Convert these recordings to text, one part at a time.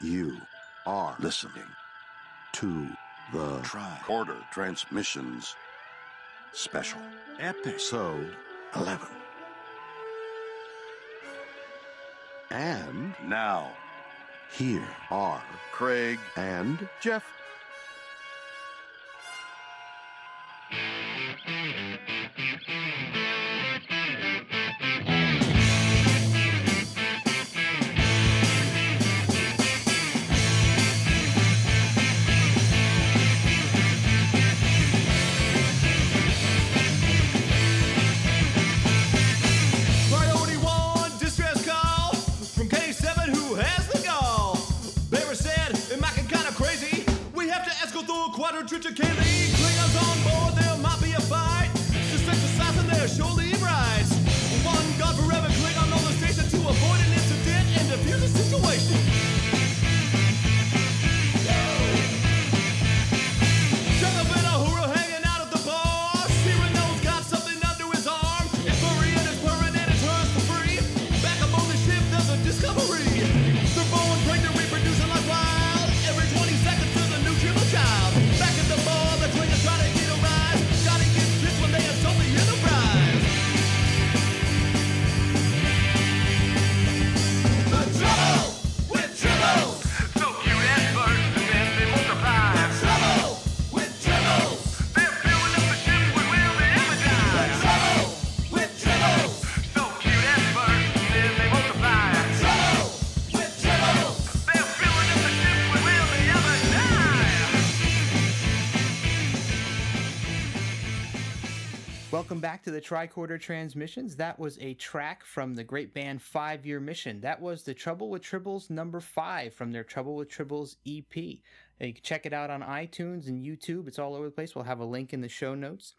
You are listening to the Tricorder Transmissions Special Episode 11. And now, here are Craig and Jeff. Klingons on board, there might be a fight. Just exercising their shoulder rights. One god forever Klingon on the station to avoid an incident and defuse the situation. Gentlemen, a hoorah hanging out at the bar. Cyrano's got something under his arm. It's furry and it's purring and it's hers for free. Back up on the ship, there's a discovery. They're born, pregnant, reproducing like wild. Every 20 seconds there's a new Tribble child. Back at the bar, the Klingons try to get a rise. Gotta get pissed when they assault the Enterprise. The Trouble with Tribbles. So cute at first, and then they multiply. The Trouble with Tribbles. They're filling up the ship with will they ever The die. Trouble with Tribbles. So cute at first, and then they multiply. The Trouble with Tribbles. They're filling up the ship with will they ever die. Welcome back to the Tricorder Transmissions. That was a track from the great band 5 Year Mission. That was the Trouble with Tribbles number 5 from their Trouble with Tribbles EP. You can check it out on iTunes and YouTube. It's all over the place. We'll have a link in the show notes.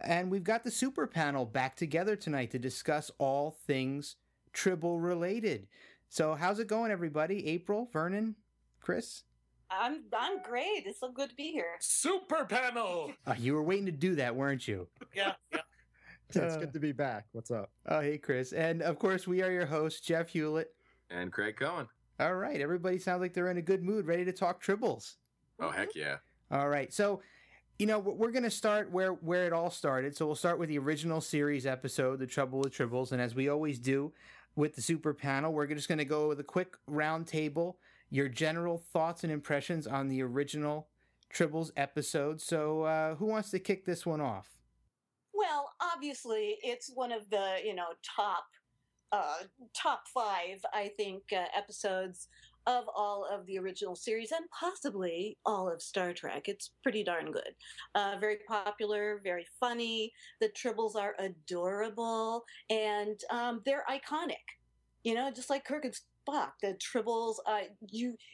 And we've got the Superpanel back together tonight to discuss all things Tribble-related. So how's it going, everybody? April, Vernon, Chris? I'm great. It's so good to be here. Superpanel. You were waiting to do that, weren't you? Yeah. It's good to be back. What's up? Oh, hey, Chris. And, of course, we are your hosts, Jeff Hewlett. And Craig Cohen. All right. Everybody sounds like they're in a good mood, ready to talk Tribbles. Oh, heck yeah. All right. So, we're going to start where it all started. So we'll start with the original series episode, The Trouble with Tribbles. And as we always do with the Super Panel, we're just going to go with a quick round table, your general thoughts and impressions on the original Tribbles episode. So who wants to kick this one off? Well, obviously, it's one of the top 5, I think, episodes of all of the original series and possibly all of Star Trek. It's pretty darn good. Very popular, very funny. The Tribbles are adorable, and they're iconic. Just like Kirk and Spock, the Tribbles.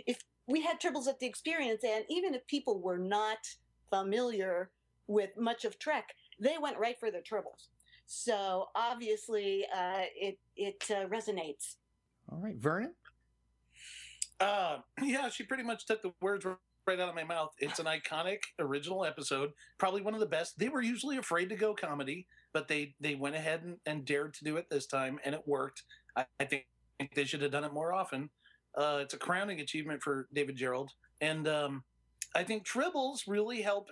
If we had Tribbles at the experience, and even if people were not familiar with much of Trek, they went right for the Tribbles. So obviously, it resonates. All right, Vernon? Yeah, she pretty much took the words right out of my mouth. It's an iconic original episode, probably one of the best. They were usually afraid to go comedy, but they went ahead and dared to do it this time, and it worked. I think they should have done it more often. It's a crowning achievement for David Gerald, and I think Tribbles really help.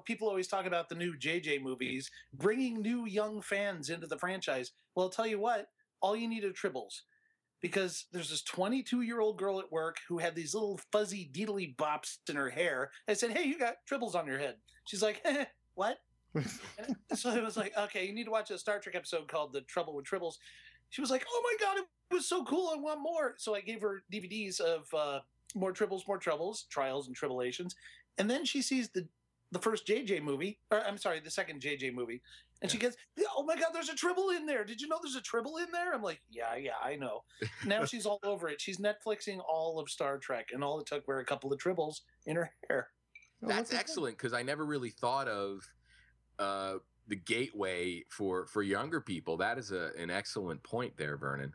People always talk about the new JJ movies, bringing new young fans into the franchise. Well, I'll tell you what, all you need are Tribbles. Because there's this 22-year-old girl at work who had these little fuzzy deedly bops in her hair. I said, hey, you got Tribbles on your head. She's like, what? So I was like, okay, you need to watch a Star Trek episode called The Trouble with Tribbles. She was like, oh my God, it was so cool. I want more. So I gave her DVDs of More Tribbles, More Troubles, Trials and Tribble-ations. And then she sees the first JJ movie, or I'm sorry, the second JJ movie. And she goes, oh my God, there's a Tribble in there. Did you know there's a Tribble in there? I'm like, yeah, I know. Now she's all over it. She's Netflixing all of Star Trek, and all it took were a couple of Tribbles in her hair. That's excellent, because I never really thought of the gateway for younger people. That is an excellent point there, Vernon.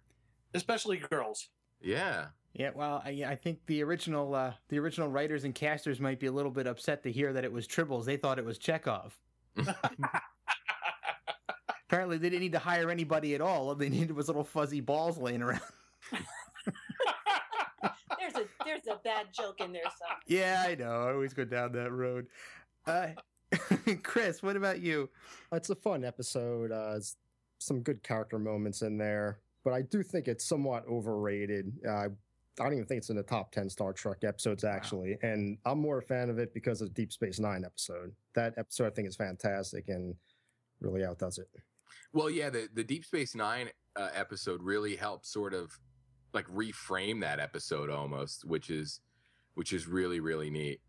Especially girls. Yeah. Yeah, well, I think the original writers and casters might be a little bit upset to hear that it was Tribbles. They thought it was Chekhov. Apparently, they didn't need to hire anybody at all. All they needed was little fuzzy balls laying around. There's a bad Yeah, I know. I always go down that road. Chris, what about you? It's a fun episode. Some good character moments in there, but I do think it's somewhat overrated. I don't even think it's in the top 10 Star Trek episodes, actually. Wow. And I'm more a fan of it because of the Deep Space Nine episode. That episode, I think, is fantastic and really outdoes it. Well, yeah, the Deep Space Nine episode really helped sort of like reframe that episode almost, which is really, really neat.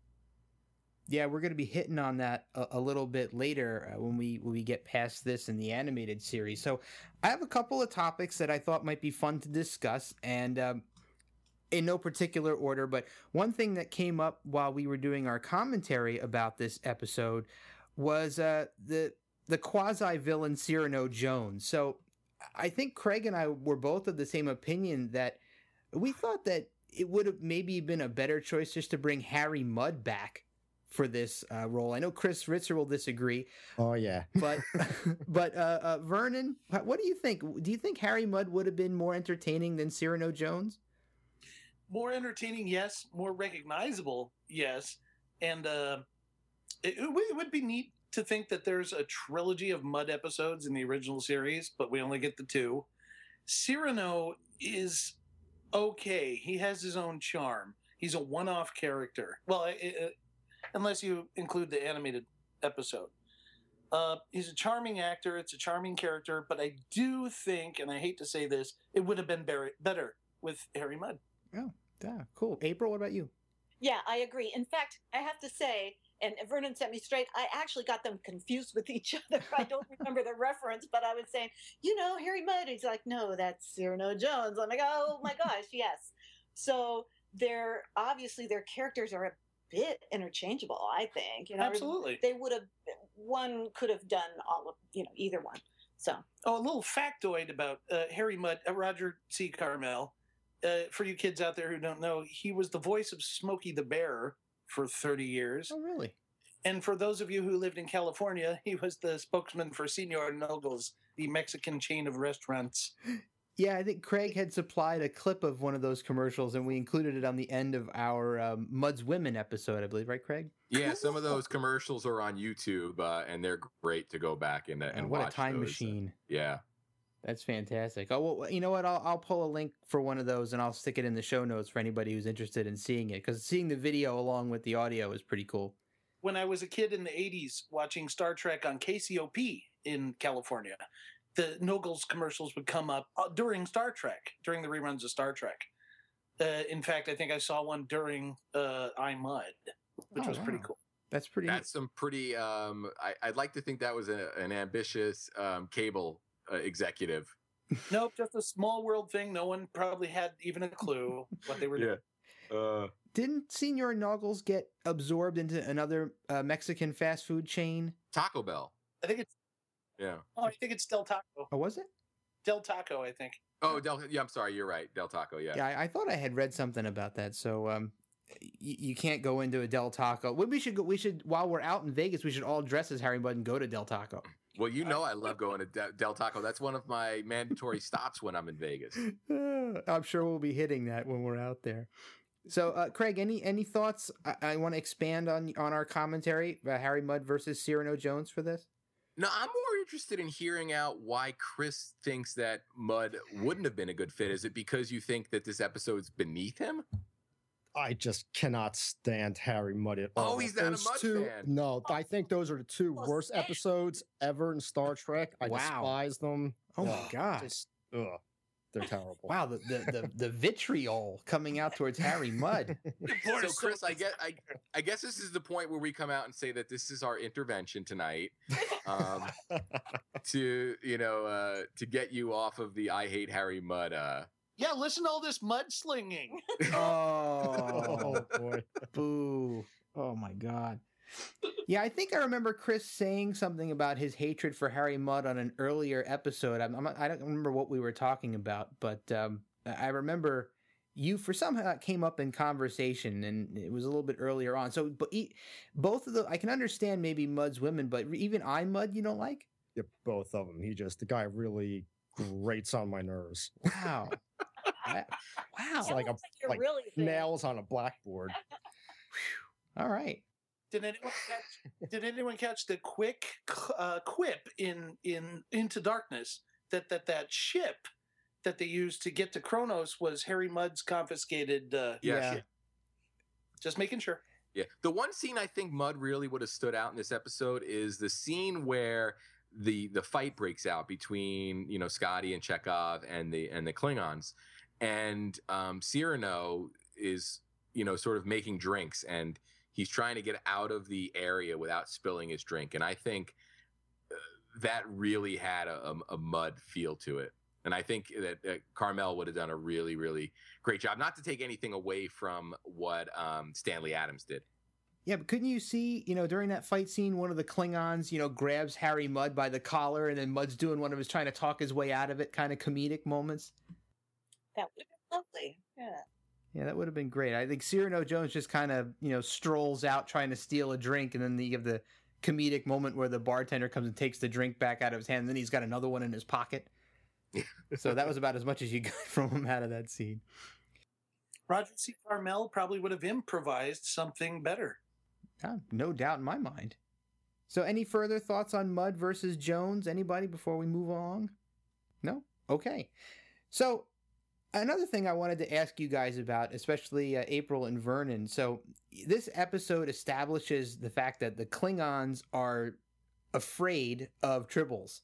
Yeah, we're going to be hitting on that a little bit later when we get past this in the animated series. So I have a couple of topics that I thought might be fun to discuss, and in no particular order, but one thing that came up while we were doing our commentary about this episode was the quasi-villain Cyrano Jones. So I think Craig and I were both of the same opinion that we thought that it would have maybe been a better choice just to bring Harry Mudd back for this role. I know Chris Ritzer will disagree. Oh yeah, but Vernon, what do you think? Do you think Harry Mudd would have been more entertaining than Cyrano Jones? More entertaining, yes. More recognizable, yes. And it would be neat to think that there's a trilogy of Mudd episodes in the original series, but we only get the 2. Cyrano is okay. He has his own charm. He's a one-off character. Well, unless you include the animated episode. He's a charming actor. It's a charming character, but I do think, and I hate to say this, it would have been better with Harry Mudd. Oh, yeah, cool. April, what about you? Yeah, I agree. In fact, I have to say, and Vernon set me straight, I actually got them confused with each other. I don't remember the reference, but I was saying, Harry Mudd. He's like, no, that's Cyrano Jones. I'm like, oh my gosh, yes. So their characters are a bit interchangeable, I think. Absolutely. One could have done all of, either one. So. Oh, a little factoid about Harry Mudd, Roger C. Carmel. For you kids out there who don't know, he was the voice of Smokey the Bear for 30 years. Oh, really? And for those of you who lived in California, he was the spokesman for Senor Nogles, the Mexican chain of restaurants. Yeah, I think Craig had supplied a clip of one of those commercials, and we included it on the end of our Mudd's Women episode, I believe, right, Craig? Yeah, some of those commercials are on YouTube, and they're great to go back and watch. What a time machine. Yeah. That's fantastic. Oh, well, you know what? I'll pull a link for one of those, and I'll stick it in the show notes for anybody who's interested in seeing it, because seeing the video along with the audio is pretty cool. When I was a kid in the 80s watching Star Trek on KCOP in California, the Nogles commercials would come up during Star Trek, during the reruns of Star Trek. In fact, I think I saw one during I Mudd, which was pretty cool. That's pretty. That's some pretty. I'd like to think that was an ambitious cable executive. Nope, just a small world thing. No one probably had even a clue what they were doing. Didn't Senor Noggles get absorbed into another Mexican fast food chain? Taco Bell. I think it's. Yeah. Oh, I think it's Del Taco. Oh, was it? Del Taco, I think. Oh, yeah, I'm sorry. You're right. Del Taco, yeah. Yeah, I thought I had read something about that. So you can't go into a Del Taco. We should, while we're out in Vegas, we should all dress as Harry Mudd and go to Del Taco. Well, I love going to Del Taco. That's one of my mandatory stops when I'm in Vegas. I'm sure we'll be hitting that when we're out there. So, Craig, any thoughts? I want to expand on our commentary about Harry Mudd versus Cyrano Jones for this. No, I'm more interested in hearing out why Chris thinks that Mudd wouldn't have been a good fit. Is it because you think that this episode's beneath him? I just cannot stand Harry Mudd at all. Oh, he's not a Mudd fan. No, I think those are the 2 worst episodes ever in Star Trek. I despise them. Oh my god, they're terrible. Wow, the vitriol coming out towards Harry Mudd. So, Chris, I guess this is the point where we come out and say that this is our intervention tonight, to get you off of the I hate Harry Mudd. Yeah, listen to all this mudslinging. Oh boy, boo! Oh my god. Yeah, I think I remember Chris saying something about his hatred for Harry Mudd on an earlier episode. I don't remember what we were talking about, but I remember you for somehow it came up in conversation, and it was a little bit earlier on. So, but both of I can understand maybe Mudd's Women, but even I Mudd you don't like? Yeah, both of them. The guy really grates on my nerves. Wow. Wow. It's like really nails on a blackboard. All right. Did anyone catch the quick quip in Into Darkness that ship that they used to get to Kronos was Harry Mudd's confiscated Yeah. ship? Just making sure. Yeah. The one scene I think Mudd really would have stood out in this episode is the scene where the fight breaks out between, Scotty and Chekhov and the Klingons. And Cyrano is, sort of making drinks, and he's trying to get out of the area without spilling his drink. And I think that really had a Mudd feel to it. And I think that Carmel would have done a really, really great job. Not to take anything away from what Stanley Adams did. Yeah, but couldn't you see, during that fight scene, one of the Klingons, grabs Harry Mudd by the collar, and then Mudd's doing one of his trying to talk his way out of it kind of comedic moments? That would have been lovely. Yeah. Yeah, that would have been great. I think Cyrano Jones just kind of, strolls out trying to steal a drink, and then you have the comedic moment where the bartender comes and takes the drink back out of his hand, and then he's got another one in his pocket. So that was about as much as you got from him out of that scene. Roger C. Carmel probably would have improvised something better. No doubt in my mind. So any further thoughts on Mudd versus Jones? Anybody before we move along? No? Okay. So another thing I wanted to ask you guys about, especially April and Vernon. So this episode establishes the fact that the Klingons are afraid of Tribbles.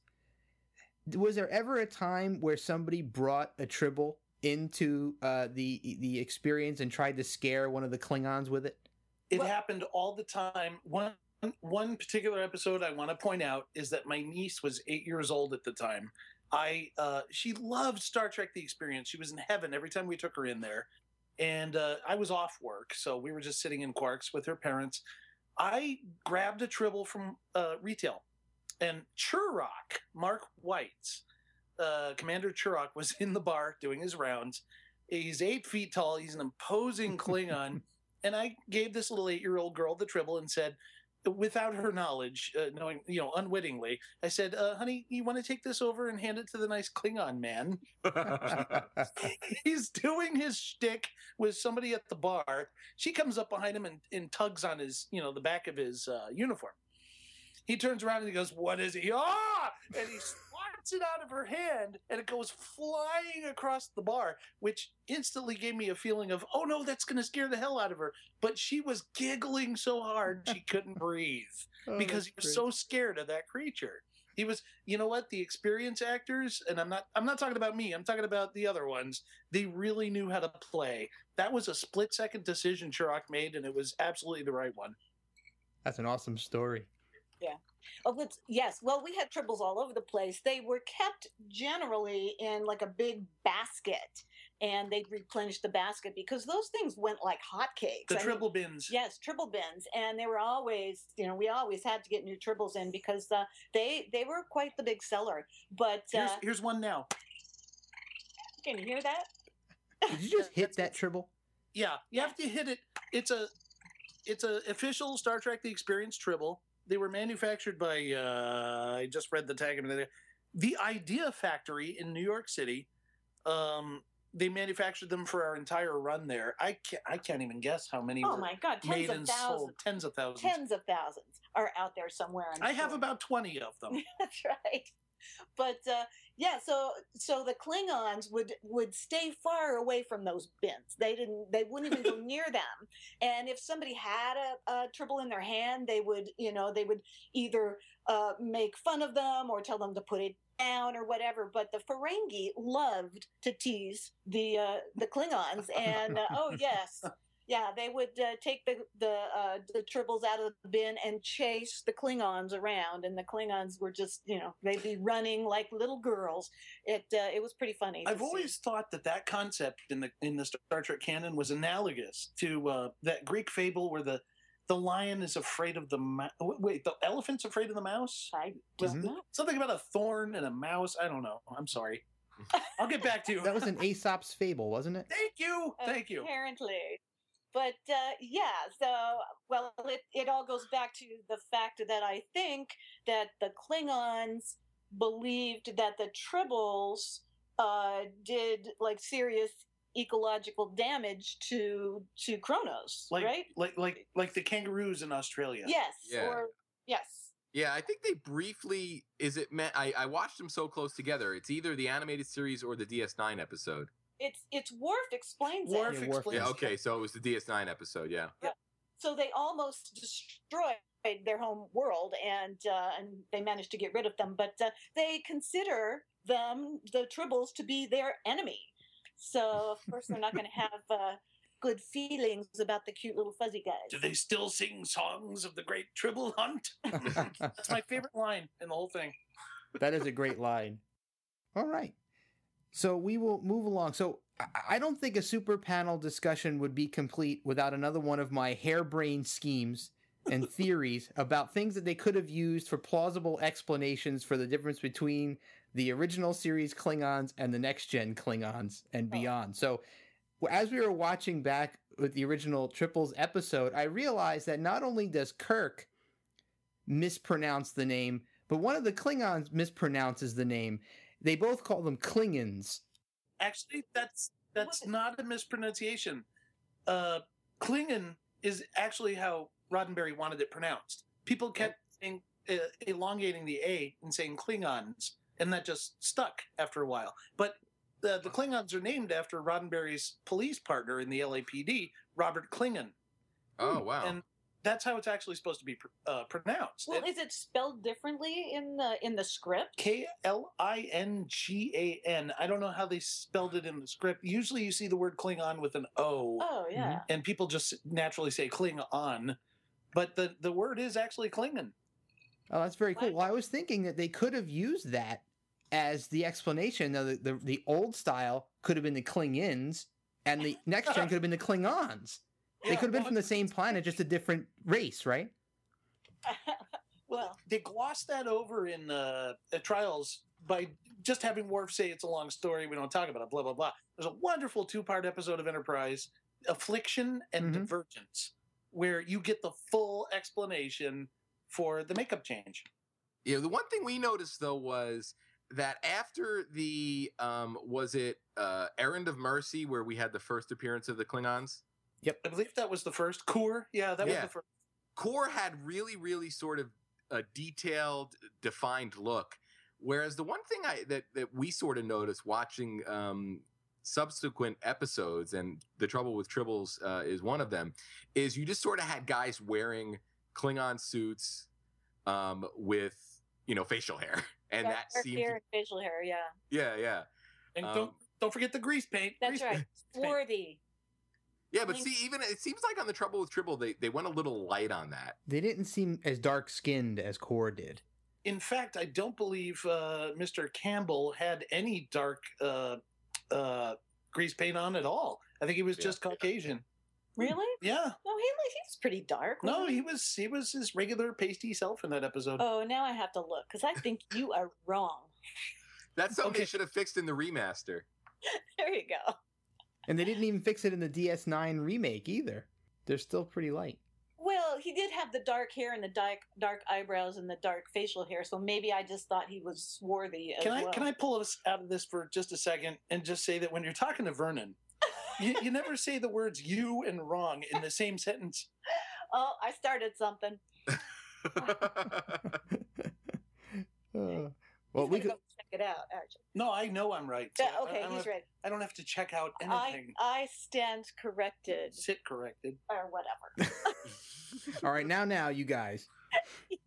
Was there ever a time where somebody brought a Tribble into the experience and tried to scare one of the Klingons with it? It happened all the time. One particular episode I want to point out is that my niece was 8 years old at the time. She loved Star Trek: The Experience. She was in heaven every time we took her in there. And I was off work, so we were just sitting in Quarks with her parents. I grabbed a Tribble from retail. And Churrock, Mark White's, Commander Churrock, was in the bar doing his rounds. He's 8 feet tall. He's an imposing Klingon. And I gave this little 8-year-old girl the Tribble and said, without her knowledge, knowing, unwittingly, I said, honey, you want to take this over and hand it to the nice Klingon man? He's doing his shtick with somebody at the bar. She comes up behind him and tugs on his, the back of his uniform. He turns around and he goes, what is he? Ah! And he swats it out of her hand, and it goes flying across the bar, which instantly gave me a feeling of, oh no, that's going to scare the hell out of her. But she was giggling so hard she couldn't breathe because he was so scared of that creature. He was, the experienced actors, and I'm not talking about me, I'm talking about the other ones. They really knew how to play. That was a split-second decision Chirag made, and it was absolutely the right one. That's an awesome story. Yeah. Yes. Well, we had Tribbles all over the place. They were kept generally in like a big basket, and they'd replenish the basket because those things went like hotcakes. The Tribble bins. Yes, Tribble bins. And they were always, we always had to get new Tribbles in because they were quite the big seller. But here's one now. Can you hear that? Did you just hit that Tribble? Yeah, you have to hit it. It's a official Star Trek: The Experience Tribble. They were manufactured by, I just read the tag. The Idea Factory in New York City. They manufactured them for our entire run there. I can't even guess how many. Oh my God, tens of thousands. Tens of thousands are out there somewhere. I have about 20 of them. That's right. But so the Klingons would stay far away from those bins. They wouldn't even go near them. And if somebody had a Tribble in their hand, they would either make fun of them or tell them to put it down or whatever. But the Ferengi loved to tease the Klingons, and oh yes. Yeah, they would take the Tribbles out of the bin and chase the Klingons around, and the Klingons were just, they'd be running like little girls. It was pretty funny. I've always thought that concept in the Star Trek canon was analogous to that Greek fable where the lion is afraid of the the elephant's afraid of the mouse. Something about a thorn and a mouse. I don't know. I'm sorry. I'll get back to you. That was an Aesop's fable, wasn't it? Thank you. Apparently. But it all goes back to the fact that I think that the Klingons believed that the Tribbles did like serious ecological damage to Kronos, right? Like the kangaroos in Australia. Yes. Yeah. Or yes. Yeah, I think they briefly. Is it meant? I watched them so close together. It's either the animated series or the DS9 episode. It's Worf explains Worf it. Yeah, Worf explains. Yeah, okay, so it was the DS9 episode. Yeah. So they almost destroyed their home world, and they managed to get rid of them. But they consider them, the Tribbles, to be their enemy. So of course they're not going to have good feelings about the cute little fuzzy guys. Do they still sing songs of the great Tribble hunt? That's my favorite line in the whole thing. That is a great line. All right. So we will move along. So I don't think a super panel discussion would be complete without another one of my harebrained schemes and theories about things that they could have used for plausible explanations for the difference between the original series Klingons and the next gen Klingons and beyond. So as we were watching back with the original Triples episode, I realized that not only does Kirk mispronounce the name, but one of the Klingons mispronounces the name. They both call them Klingons. Actually, that's not a mispronunciation. Klingon is actually how Roddenberry wanted it pronounced. People kept saying, elongating the A and saying Klingons, and that just stuck after a while. But the Klingons are named after Roddenberry's police partner in the LAPD, Robert Klingon. Oh wow. And that's how it's actually supposed to be pronounced. Well, is it spelled differently in the script? Klingan. I don't know how they spelled it in the script. Usually you see the word Klingon with an O. Oh, yeah. And people just naturally say Klingon. But the word is actually Klingon. Oh, that's very cool. Well, I was thinking that they could have used that as the explanation. Now, the old style could have been the Klingons, and the next gen could have been the Klingons. They could have been from the same planet, just a different race, right? Well, they glossed that over in Trials by just having Worf say it's a long story, we don't talk about it, blah, blah, blah. There's a wonderful 2-part episode of Enterprise, Affliction and Divergence, where you get the full explanation for the makeup change. Yeah, the one thing we noticed, though, was that after the, was it Errand of Mercy, where we had the first appearance of the Klingons? Yep. I believe that was the first. Core? Yeah, that was the first. Core had really, really sort of a detailed, defined look. Whereas the one thing that we sort of noticed watching subsequent episodes, and The Trouble with Tribbles is one of them, is you just sort of had guys wearing Klingon suits with, facial hair. And that seemed... hair and facial hair, yeah. Yeah, yeah. And don't forget the grease paint. That's right. Swarthy. Yeah, but see, even it seems like on The Trouble with Tribble, they went a little light on that. They didn't seem as dark-skinned as Core did. In fact, I don't believe Mr. Campbell had any dark grease paint on at all. I think he was just Caucasian. Really? Yeah. No, he was pretty dark. No, he was his regular pasty self in that episode. Oh, now I have to look, because I think you are wrong. That's something they should have fixed in the remaster. There you go. And they didn't even fix it in the DS9 remake either. They're still pretty light. Well, he did have the dark hair and the dark eyebrows and the dark facial hair, so maybe I just thought he was swarthy as well. Can I pull us out of this for just a second and just say that when you're talking to Vernon, you never say the words "you" and "wrong" in the same sentence. Oh, I started something. Well, we could go check it out, actually. No, I know I'm right. So Okay, he's right. I don't have to check out anything. I stand corrected. Sit corrected. Or whatever. All right, now, you guys.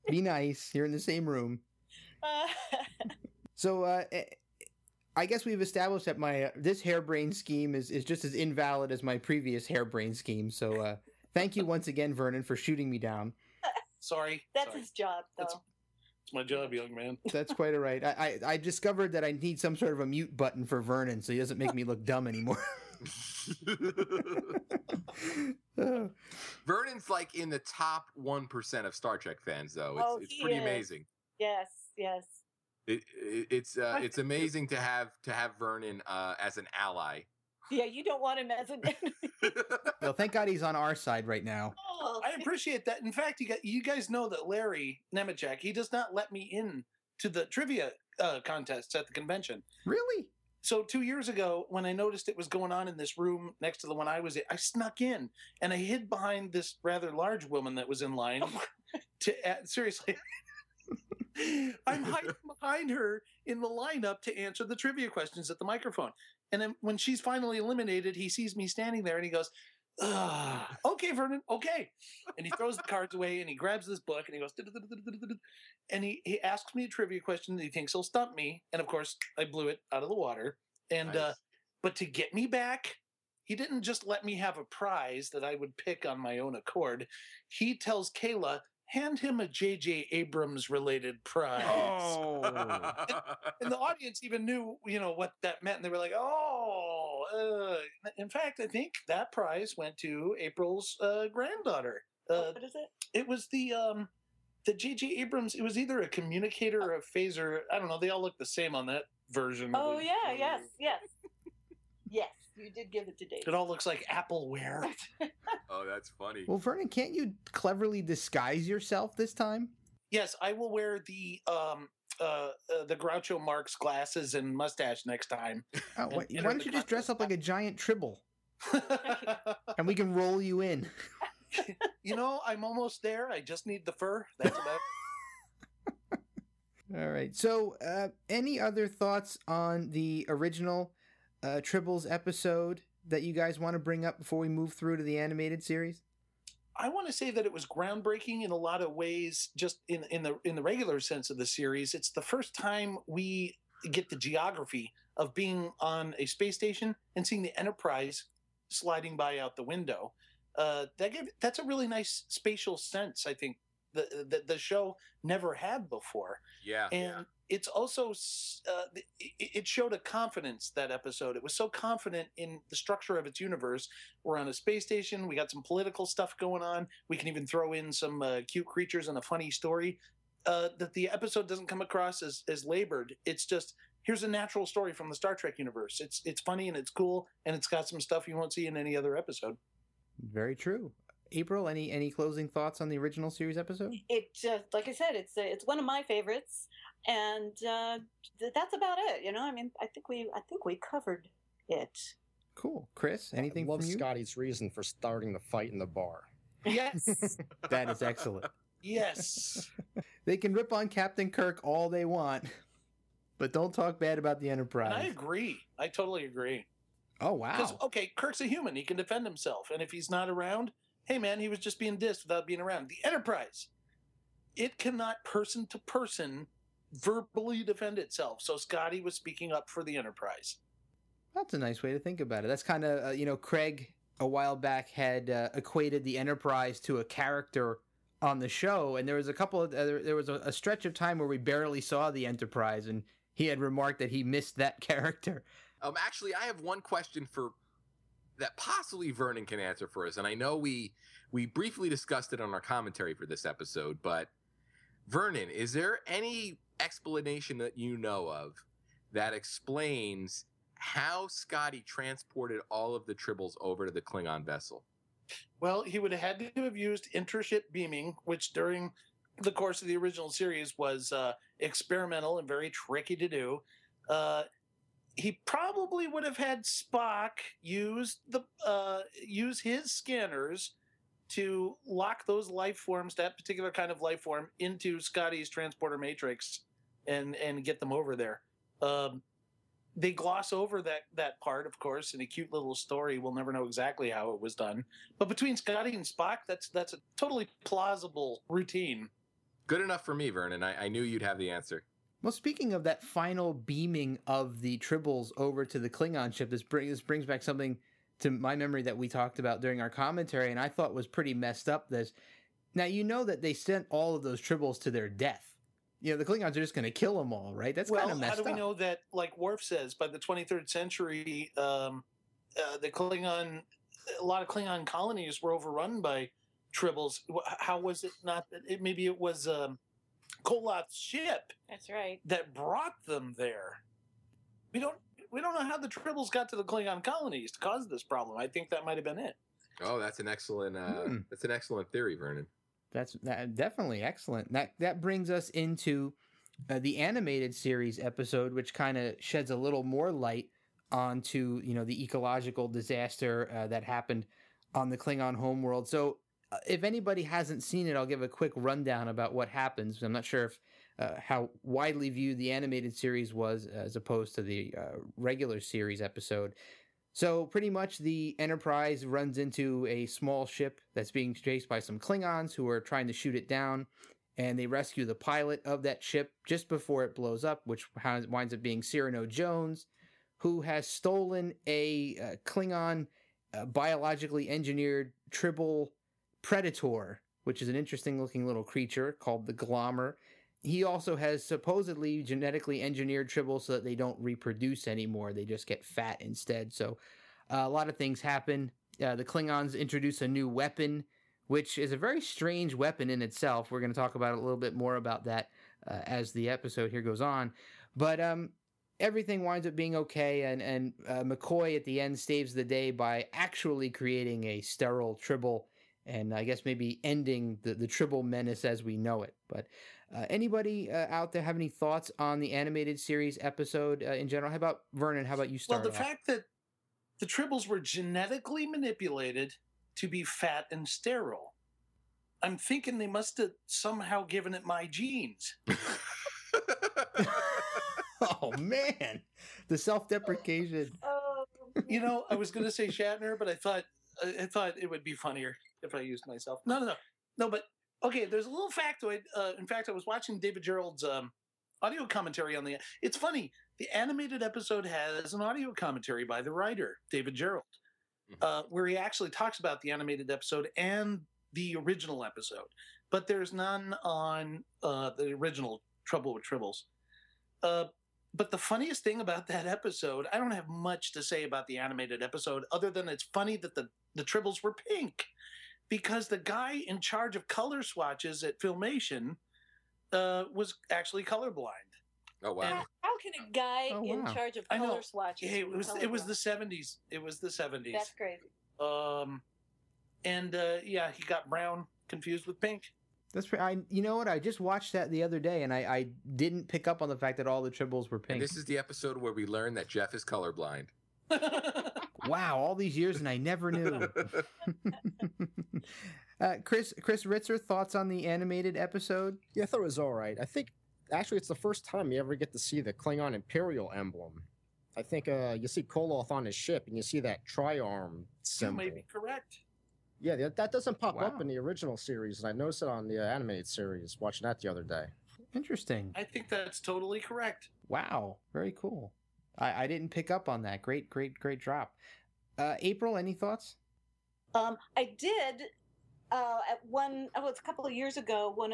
Be nice. You're in the same room. So, I guess we've established that my this harebrained scheme is just as invalid as my previous harebrained scheme. So, thank you once again, Vernon, for shooting me down. Sorry. That's his job, though. It's my job, young man. That's quite all right. I discovered that I need some sort of a mute button for Vernon so he doesn't make me look dumb anymore. Vernon's like in the top 1% of Star Trek fans, though. It's pretty amazing. Yes. It's amazing to have Vernon as an ally. Yeah, you don't want him as an enemy. Well, thank God he's on our side right now. Oh, I appreciate that. In fact, you guys know that Larry Nemechek, he does not let me in to the trivia contests at the convention. Really? So 2 years ago, when I noticed it was going on in this room next to the one I was in, I snuck in and I hid behind this rather large woman that was in line. Seriously, I'm hiding behind her in the lineup to answer the trivia questions at the microphone. And then when she's finally eliminated, he sees me standing there and he goes, okay, Vernon, okay. And he throws the cards away and he grabs this book and he goes, and he asks me a trivia question that he thinks he'll stump me. And of course, I blew it out of the water. And Nice. but to get me back, he didn't just let me have a prize that I would pick on my own accord. He tells Kayla, hand him a J.J. Abrams related prize. Oh. And the audience even knew, what that meant. And they were like, in fact, I think that prize went to April's granddaughter. What is it? It was the J.J. Abrams. It was either a communicator or a phaser. I don't know. They all look the same on that version. Oh, yeah, yes. Yes, you did give it to Dave. It all looks like Appleware. Oh, that's funny. Well, Vernon, can't you cleverly disguise yourself this time? Yes, I will wear the Groucho Marx glasses and mustache next time. Oh, why and don't you just dress up like a giant Tribble I'm and we can roll you in? almost there. I just need the fur. That's about. All right. So, any other thoughts on the original Tribbles episode that you guys want to bring up before we move through to the animated series? I want to say that it was groundbreaking in a lot of ways. Just in the regular sense of the series, it's the first time we get the geography of being on a space station and seeing the Enterprise sliding by out the window. That's a really nice spatial sense. I think the show never had before. Yeah. And it's also it showed a confidence, that episode. It was so confident in the structure of its universe. We're on a space station. We got some political stuff going on. We can even throw in some cute creatures and a funny story. That the episode doesn't come across as labored. It's just, here's a natural story from the Star Trek universe. It's funny and it's cool and it's got some stuff you won't see in any other episode. Very true. April, any closing thoughts on the original series episode? It like I said, it's one of my favorites, and that's about it. I think we covered it. Cool. Chris, anything I love from you? Scotty's reason for starting the fight in the bar. Yes. That is excellent. Yes. They can rip on Captain Kirk all they want, but don't talk bad about the Enterprise. And I agree. I totally agree. Oh, wow. Because, okay, Kirk's a human. He can defend himself. And if he's not around, hey, man, he was just being dissed without being around. The Enterprise, it cannot person to person verbally defend itself. So Scotty was speaking up for the Enterprise. That's a nice way to think about it. That's kind of, Craig a while back had equated the Enterprise to a character on the show. And there was a stretch of time where we barely saw the Enterprise. And he had remarked that he missed that character. Actually, I have one question that possibly Vernon can answer for us. And I know we briefly discussed it on our commentary for this episode, but Vernon, is there any explanation that you know of that explains how Scotty transported all of the Tribbles over to the Klingon vessel? Well, he would have had to have used intership beaming, which during the course of the original series was experimental and very tricky to do. He probably would have had Spock use his scanners to lock those life forms, that particular kind of life form, into Scotty's transporter matrix and get them over there. They gloss over that part, of course, in a cute little story. We'll never know exactly how it was done. But between Scotty and Spock, that's a totally plausible routine. Good enough for me, Vernon. I knew you'd have the answer. Well, speaking of that final beaming of the Tribbles over to the Klingon ship, this brings back something to my memory that we talked about during our commentary, and I thought was pretty messed up. Now, that they sent all of those Tribbles to their death. The Klingons are just going to kill them all, right? That's kind of messed up. How do we know that, like Worf says, by the 23rd century, a lot of Klingon colonies were overrun by Tribbles? How was it not? Maybe it was Koloth's ship. That's right. That brought them there. We don't know how the Tribbles got to the Klingon colonies to cause this problem. I think that might have been it. Oh, that's an excellent theory, Vernon. That's definitely excellent. That brings us into the animated series episode, which kind of sheds a little more light onto, the ecological disaster that happened on the Klingon homeworld. So if anybody hasn't seen it, I'll give a quick rundown about what happens. I'm not sure if how widely viewed the animated series was as opposed to the regular series episode. So pretty much the Enterprise runs into a small ship that's being chased by some Klingons who are trying to shoot it down, and they rescue the pilot of that ship just before it blows up, which winds up being Cyrano Jones, who has stolen a Klingon biologically engineered Tribble predator, which is an interesting looking little creature called the Glommer. He also has supposedly genetically engineered Tribbles so that they don't reproduce anymore. They just get fat instead. So a lot of things happen. The Klingons introduce a new weapon, which is a very strange weapon in itself. We're going to talk about a little bit more about that as the episode here goes on. But everything winds up being okay, and McCoy at the end saves the day by actually creating a sterile Tribble, and I guess maybe ending the Tribble menace as we know it. But anybody out there have any thoughts on the animated series episode in general? How about Vernon? How about you start? Well, the fact that the Tribbles were genetically manipulated to be fat and sterile. I'm thinking they must have somehow given it my genes. Oh man, the self-deprecation. I was going to say Shatner, but I thought it would be funnier if I used myself. No. But okay, there's a little factoid. In fact, I was watching David Gerald's audio commentary on it's funny. The animated episode has an audio commentary by the writer David Gerald, where he actually talks about the animated episode and the original episode, but there's none on the original Trouble with Tribbles. But the funniest thing about that episode, I don't have much to say about the animated episode other than it's funny that the Tribbles were pink, because the guy in charge of color swatches at Filmation was actually colorblind. Oh, wow. How can a guy in charge of color swatches? Hey, it was the 70s. It was the 70s. That's crazy. He got brown confused with pink. That's you know what? I just watched that the other day, and I didn't pick up on the fact that all the Tribbles were pink. And this is the episode where we learn that Jeff is colorblind. Wow, all these years and I never knew. Chris Ritzer, thoughts on the animated episode? Yeah, I thought it was all right. I think actually it's the first time you ever get to see the Klingon Imperial emblem. I think you see Koloth on his ship, and you see that tri-arm symbol. You may be correct. Yeah, that doesn't pop up in the original series, and I noticed it on the animated series, watching that the other day. Interesting. I think that's totally correct. Wow, very cool. I didn't pick up on that. Great drop. April, any thoughts? I did a couple of years ago, one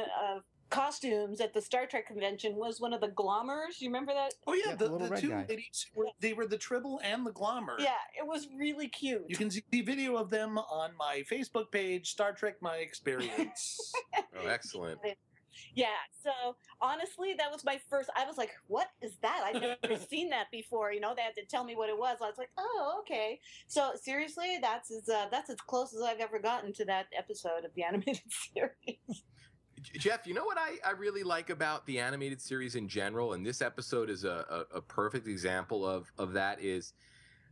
costumes at the Star Trek convention was one of the Glommers. You remember that? Oh yeah, the the two ladies they were the Tribble and the Glommer. Yeah, it was really cute. You can see video of them on my Facebook page, Star Trek My Experience. Oh, excellent. Yeah, so honestly, that was my first. I was like, "What is that? I've never seen that before." They had to tell me what it was. I was like, "Oh, okay." So seriously, that's as close as I've ever gotten to that episode of the animated series. Jeff, you know what I really like about the animated series in general, and this episode is a perfect example of that, is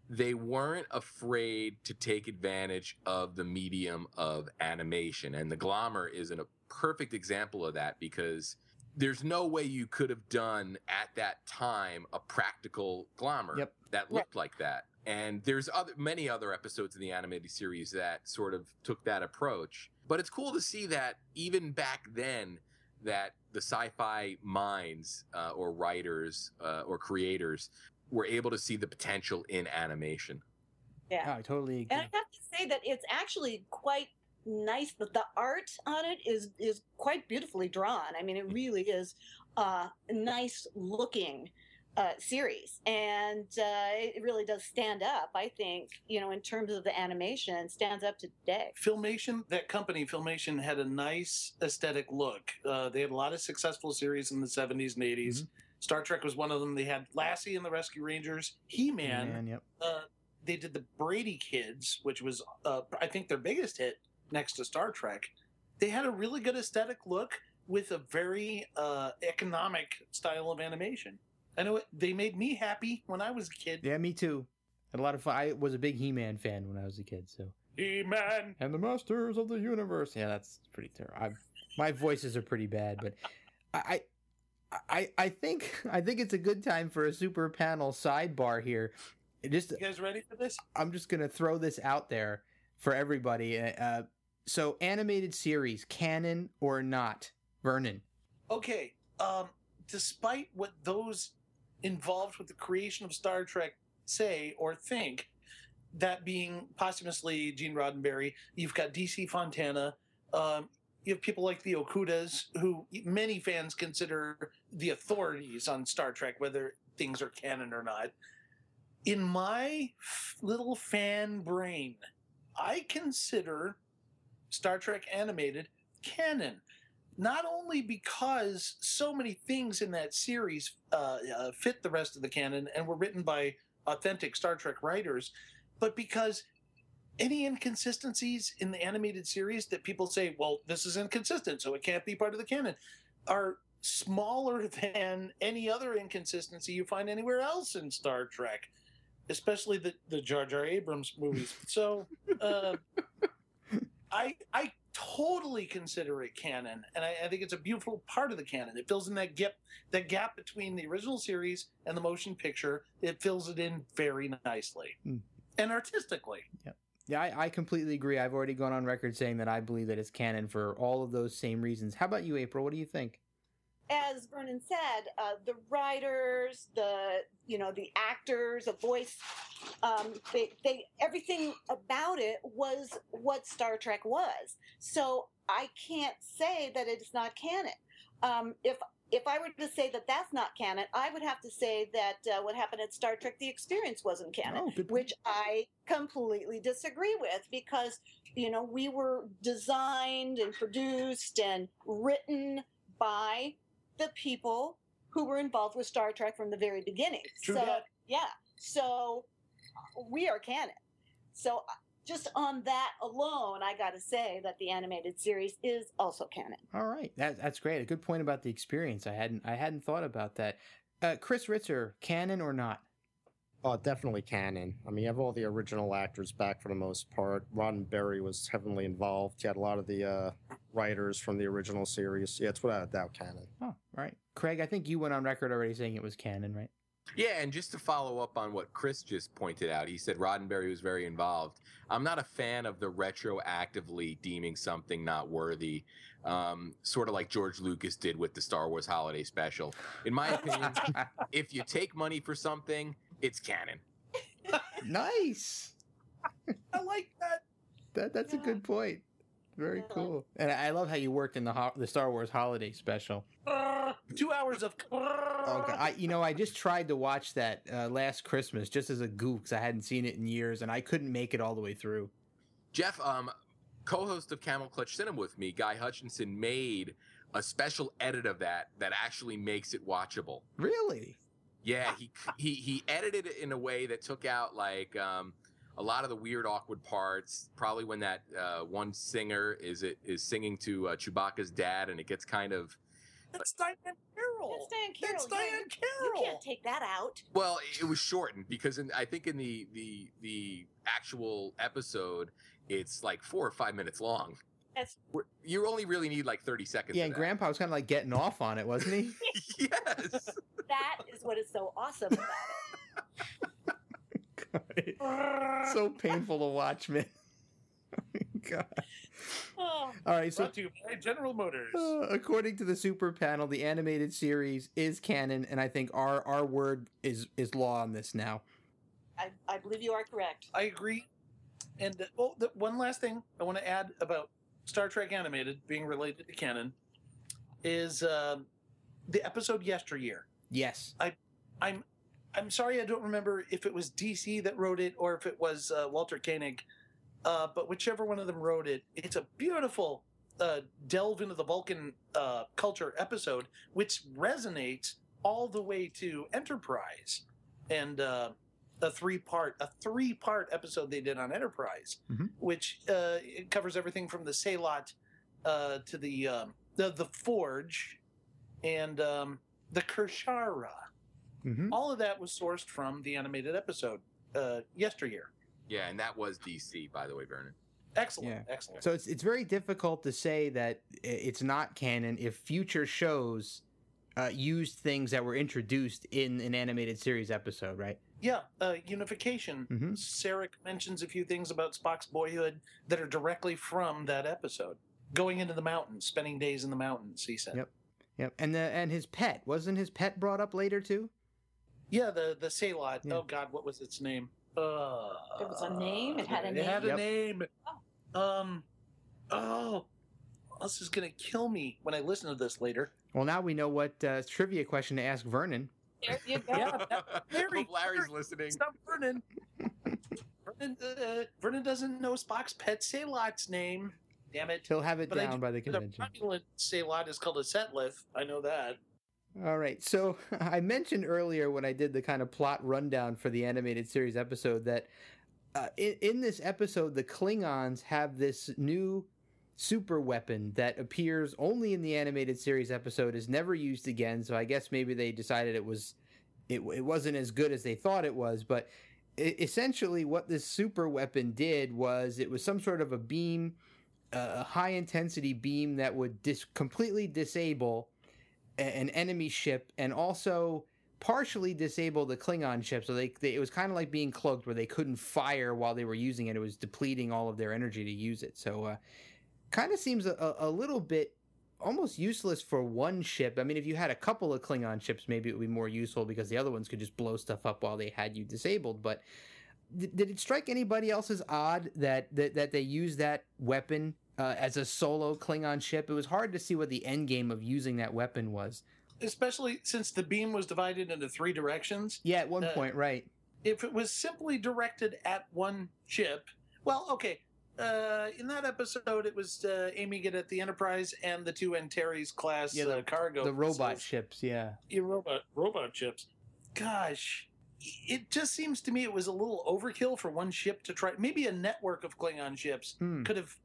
they weren't afraid to take advantage of the medium of animation. And the Glommer is a perfect example of that, because there's no way you could have done at that time a practical Glommer that looked like that. And there's many other episodes in the animated series that sort of took that approach. But it's cool to see that even back then, that the sci-fi minds or writers or creators were able to see the potential in animation. Yeah, I totally agree. And I have to say that it's actually quite nice. The art on it is quite beautifully drawn. I mean, it really is a nice looking series, and it really does stand up, I think, in terms of the animation, stands up to today. Filmation, that company, Filmation, had a nice aesthetic look. They had a lot of successful series in the 70s and 80s. Mm-hmm. Star Trek was one of them. They had Lassie and the Rescue Rangers, He-Man. Yep. They did the Brady Kids, which was, I think, their biggest hit next to Star Trek. They had a really good aesthetic look. with a very economic style of animation. I know they made me happy when I was a kid. Yeah, me too. Had a lot of fun. I was a big He-Man fan when I was a kid. So He-Man and the Masters of the Universe. Yeah, that's pretty terrible. My voices are pretty bad, but I think it's a good time for a super panel sidebar here. You guys ready for this? I'm just gonna throw this out there for everybody. So animated series, canon or not, Vernon? Okay. Despite what those involved with the creation of Star Trek say or think, that being posthumously Gene Roddenberry, you've got DC Fontana, you have people like the Okudas, who many fans consider the authorities on Star Trek, whether things are canon or not. In my little fan brain, I consider Star Trek Animated canon. Not only because so many things in that series fit the rest of the canon and were written by authentic Star Trek writers, but because any inconsistencies in the animated series that people say, well, this is inconsistent, so it can't be part of the canon, are smaller than any other inconsistency you find anywhere else in Star Trek, especially the Jar Jar Abrams movies. So I totally consider it canon, and I think it's a beautiful part of the canon. It fills in that gap between the original series and the motion picture. It fills it in very nicely and artistically. Yep. Yeah, I completely agree. I've already gone on record saying that I believe that it's canon for all of those same reasons. How about you, April? What do you think? As Vernon said, the writers, the actors, the voice, they everything about it was what Star Trek was. So I can't say that it's not canon. If I were to say that that's not canon, I would have to say that what happened at Star Trek: The Experience wasn't canon, which I completely disagree with, because we were designed and produced and written by the people who were involved with Star Trek from the very beginning. True so that. yeah, so we are canon. So just on that alone, I got to say that the animated series is also canon. All right, that's great. A good point about the experience. I hadn't thought about that. Chris Ritzer, canon or not? Oh, definitely canon. I mean, you have all the original actors back for the most part. Roddenberry was heavily involved. He had a lot of the writers from the original series. Yeah, it's without a doubt canon. Oh, right. Craig, I think you went on record already saying it was canon, right? Yeah, and just to follow up on what Chris just pointed out, he said Roddenberry was very involved. I'm not a fan of the retroactively deeming something not worthy, sort of like George Lucas did with the Star Wars Holiday Special. In my opinion, if you take money for something, it's canon. Nice. I like that. That's a good point. Very cool. And I love how you worked in the Star Wars Holiday Special. 2 hours of. Okay. I just tried to watch that last Christmas just as a goof, because I hadn't seen it in years, and I couldn't make it all the way through. Jeff, co-host of Camel Clutch Cinema with me, Guy Hutchinson, made a special edit of that actually makes it watchable. Really? Yeah, he edited it in a way that took out like a lot of the weird, awkward parts. Probably when that one singer is singing to Chewbacca's dad, and it gets kind of. That's Diane Carroll. That's Diane Carroll. You can't take that out. Well, it was shortened because I think in the actual episode, it's like 4 or 5 minutes long. You only really need like 30 seconds. Yeah, and Grandpa was kind of like getting off on it, wasn't he? Yes. That is what is so awesome about it. God. So painful to watch, man. God. Oh. All right, so Brought to you by General Motors. According to the Super Panel, the animated series is canon, and I think our word is law on this now. I believe you are correct. I agree. And one last thing I want to add about Star Trek Animated being related to canon is the episode Yesteryear. Yes. I'm sorry I don't remember if it was DC that wrote it or if it was Walter Koenig, but whichever one of them wrote it, it's a beautiful delve into the Vulcan culture episode, which resonates all the way to Enterprise, and a three-part episode they did on Enterprise, which it covers everything from the Salot to the the Forge, and the Kershara. Mm-hmm. All of that was sourced from the animated episode yesteryear. Yeah, and that was DC, by the way, Vernon. Excellent, Yeah. excellent. So it's very difficult to say that it's not canon if future shows used things that were introduced in an animated series episode, right? Yeah, unification. Mhm. Sarek mentions a few things about Spock's boyhood that are directly from that episode. Going into the mountains, spending days in the mountains, he said. Yep. Yep. And his pet, wasn't his pet brought up later too? Yeah, the Salot. Yeah. Oh God, what was its name? There was a name. It had a It name. had a Yep. name. This is gonna kill me when I listen to this later. Well, now we know what trivia question to ask Vernon. There you go. Yeah, very Hope Larry's very- listening. Stop, Vernon. Vernon doesn't know Spock's pet Salot's name. Damn it. He'll have it But I down do by the know convention. The Romulan Salot is called a Setlith. I know that. All right. So I mentioned earlier when I did the kind of plot rundown for the animated series episode that in this episode, the Klingons have this new super weapon that appears only in the animated series episode, is never used again. So I guess maybe they decided it wasn't as good as they thought it was. But essentially what this super weapon did was it was some sort of a beam, a high intensity beam that would completely disable an enemy ship and also partially disable the Klingon ship. So it was kind of like being cloaked where they couldn't fire while they were using it. It was depleting all of their energy to use it. So kind of seems a little bit almost useless for one ship. I mean, if you had a couple of Klingon ships, maybe it would be more useful because the other ones could just blow stuff up while they had you disabled. But did it strike anybody else as odd that they used that weapon as a solo Klingon ship? It was hard to see what the end game of using that weapon was. Especially since the beam was divided into 3 directions. Yeah, at one point, right. If it was simply directed at one ship, well, okay. In that episode, it was aiming it at the Enterprise and the 2 Antares class cargo. The robot vessels. ships, yeah. Yeah, robot ships. Gosh, it just seems to me it was a little overkill for one ship to try. Maybe a network of Klingon ships could have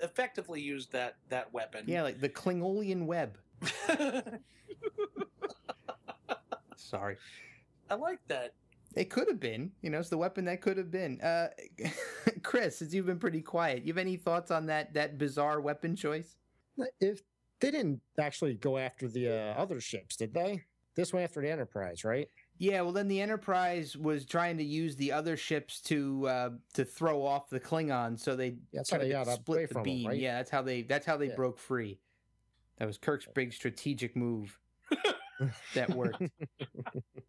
effectively used that weapon. Yeah, like the Klingolian web. Sorry. I like that. It could have been. It's the weapon that could have been. Chris, since you've been pretty quiet, you have any thoughts on that bizarre weapon choice? If they didn't actually go after the other ships, did they? This went after the Enterprise, right? Yeah, well, then the Enterprise was trying to use the other ships to throw off the Klingons, so they That's how they got away split the from them, beam. right? Yeah, that's how they Yeah. broke free. That was Kirk's big strategic move that worked.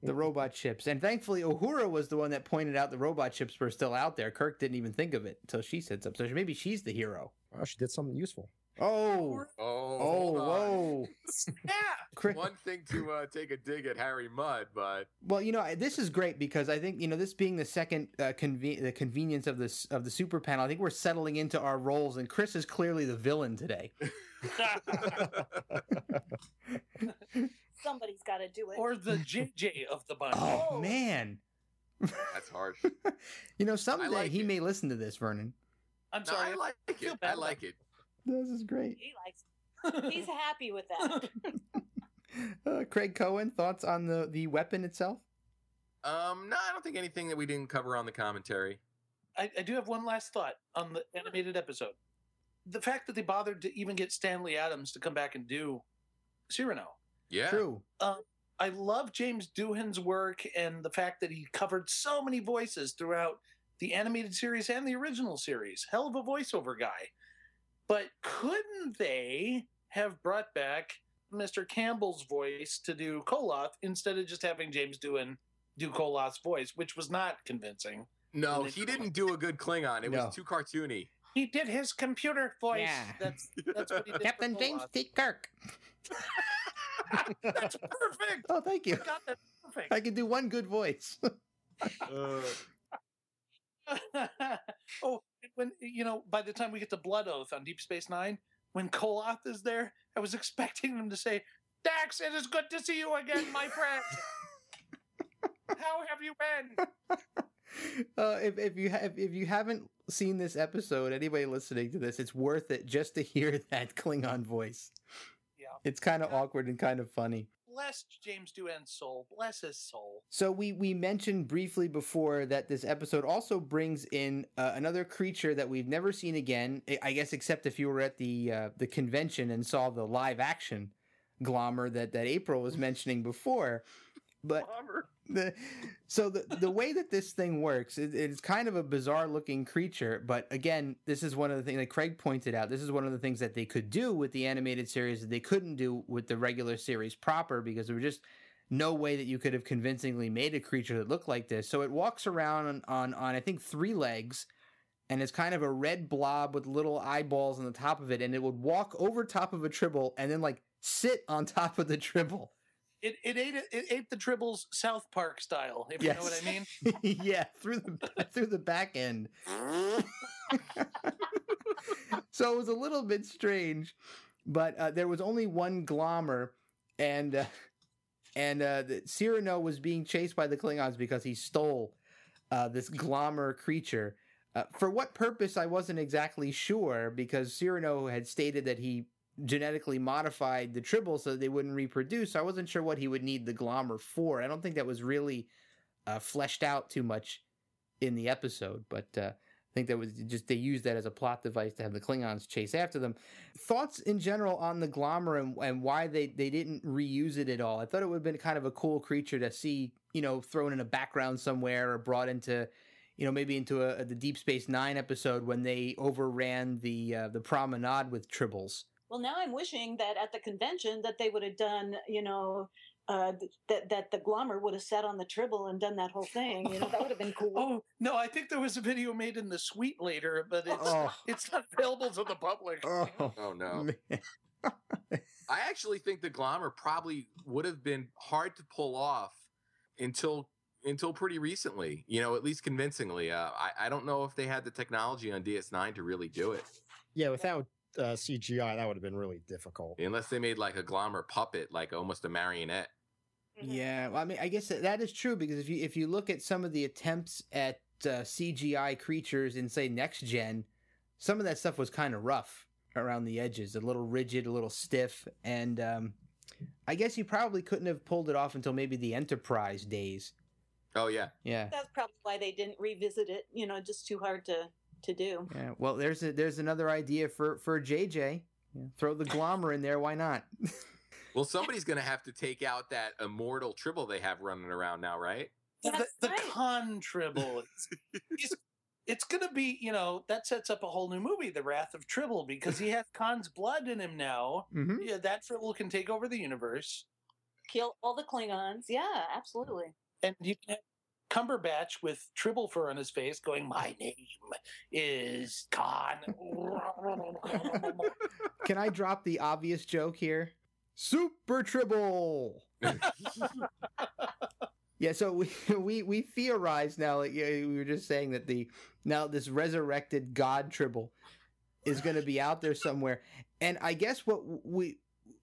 The robot ships, and thankfully, Uhura was the one that pointed out the robot ships were still out there. Kirk didn't even think of it until she said something. So maybe she's the hero. Oh, she did something useful. Oh, hold on. whoa! Yeah. Chris, One thing to take a dig at Harry Mudd, but well, this is great because I think this being the second the convenience of the super panel, I think we're settling into our roles, and Chris is clearly the villain today. Somebody's got to do it. Or the JJ of the bunch. Oh man! that's harsh. Someday like he it. may listen to this, Vernon. I'm No, sorry. I like feel it. bad I like it. This is great. He likes. He's happy with that. Craig Cohen, thoughts on the weapon itself? No, I don't think anything that we didn't cover on the commentary. I do have one last thought on the animated episode. The fact that they bothered to even get Stanley Adams to come back and do Cyrano. Yeah. True. I love James Doohan's work and the fact that he covered so many voices throughout the animated series and the original series. Hell of a voiceover guy. But couldn't they have brought back Mr. Campbell's voice to do Koloth instead of just having James Doohan do Koloth's voice, which was not convincing? No, he didn't do a good Klingon. It No. was too cartoony. He did his computer voice. Yeah. That's what he did. Captain for James Koloth. T. Kirk. That's perfect. Oh, thank you. God, that's perfect. I can do one good voice. Oh, when by the time we get to Blood Oath on Deep Space Nine, when Koloth is there, I was expecting him to say, "Dax, it is good to see you again, my friend. How have you been?" If you haven't seen this episode, anybody listening to this, it's worth it just to hear that Klingon voice. Yeah. It's kind of awkward and kind of funny. Bless James Doohan's soul. Bless his soul. So we mentioned briefly before that this episode also brings in another creature that we've never seen again, I guess, except if you were at the convention and saw the live action Glommer that April was mentioning before. But the way that this thing works, it's kind of a bizarre looking creature. But again, this is one of the things that Craig pointed out. This is one of the things that they could do with the animated series that they couldn't do with the regular series proper, because there was just no way that you could have convincingly made a creature that looked like this. So it walks around on I think 3 legs, and it's kind of a red blob with little eyeballs on the top of it, and it would walk over top of a Tribble and then like sit on top of the Tribble. It ate the Tribbles South Park style, if you know what I mean. Yeah, through the back end. So it was a little bit strange, but there was only one Glommer, and Cyrano was being chased by the Klingons because he stole this Glommer creature. For what purpose, I wasn't exactly sure, because Cyrano had stated that he genetically modified the Tribble so that they wouldn't reproduce. So I wasn't sure what he would need the Glommer for. I don't think that was really fleshed out too much in the episode, but I think that was just, they used that as a plot device to have the Klingons chase after them. Thoughts in general on the Glommer and why they didn't reuse it at all? I thought it would have been kind of a cool creature to see, thrown in a background somewhere or brought into, maybe into the Deep Space Nine episode when they overran the promenade with Tribbles. Well, now I'm wishing that at the convention that they would have done, that the Glommer would have sat on the Tribble and done that whole thing. That would have been cool. Oh, no, I think there was a video made in the suite later, but it's not available to the public. Oh no. I actually think the Glommer probably would have been hard to pull off until pretty recently, at least convincingly. I don't know if they had the technology on DS9 to really do it. Yeah, without CGI, that would have been really difficult. Unless they made like a Glommer puppet, like almost a marionette. Yeah, well, I mean, I guess that is true, because if you look at some of the attempts at CGI creatures in, say, Next Gen, some of that stuff was kind of rough around the edges, a little rigid, a little stiff, and I guess you probably couldn't have pulled it off until maybe the Enterprise days. Oh yeah, yeah. That's probably why they didn't revisit it. Just too hard to do. Yeah. Well, there's another idea for JJ. Yeah. Throw the Glommer in there. Why not? Well, somebody's going to have to take out that immortal Tribble they have running around now, right? The Khan-Tribble. It's going to be, that sets up a whole new movie, The Wrath of Tribble, because he has Khan's blood in him now. Mm-hmm. Yeah, that Tribble can take over the universe. Kill all the Klingons. Yeah, absolutely. And you can have Cumberbatch with Tribble fur on his face going, "My name is Khan." Can I drop the obvious joke here? Super Tribble! Yeah, so we theorize now, like we were just saying, that now this resurrected god-Tribble is going to be out there somewhere. And I guess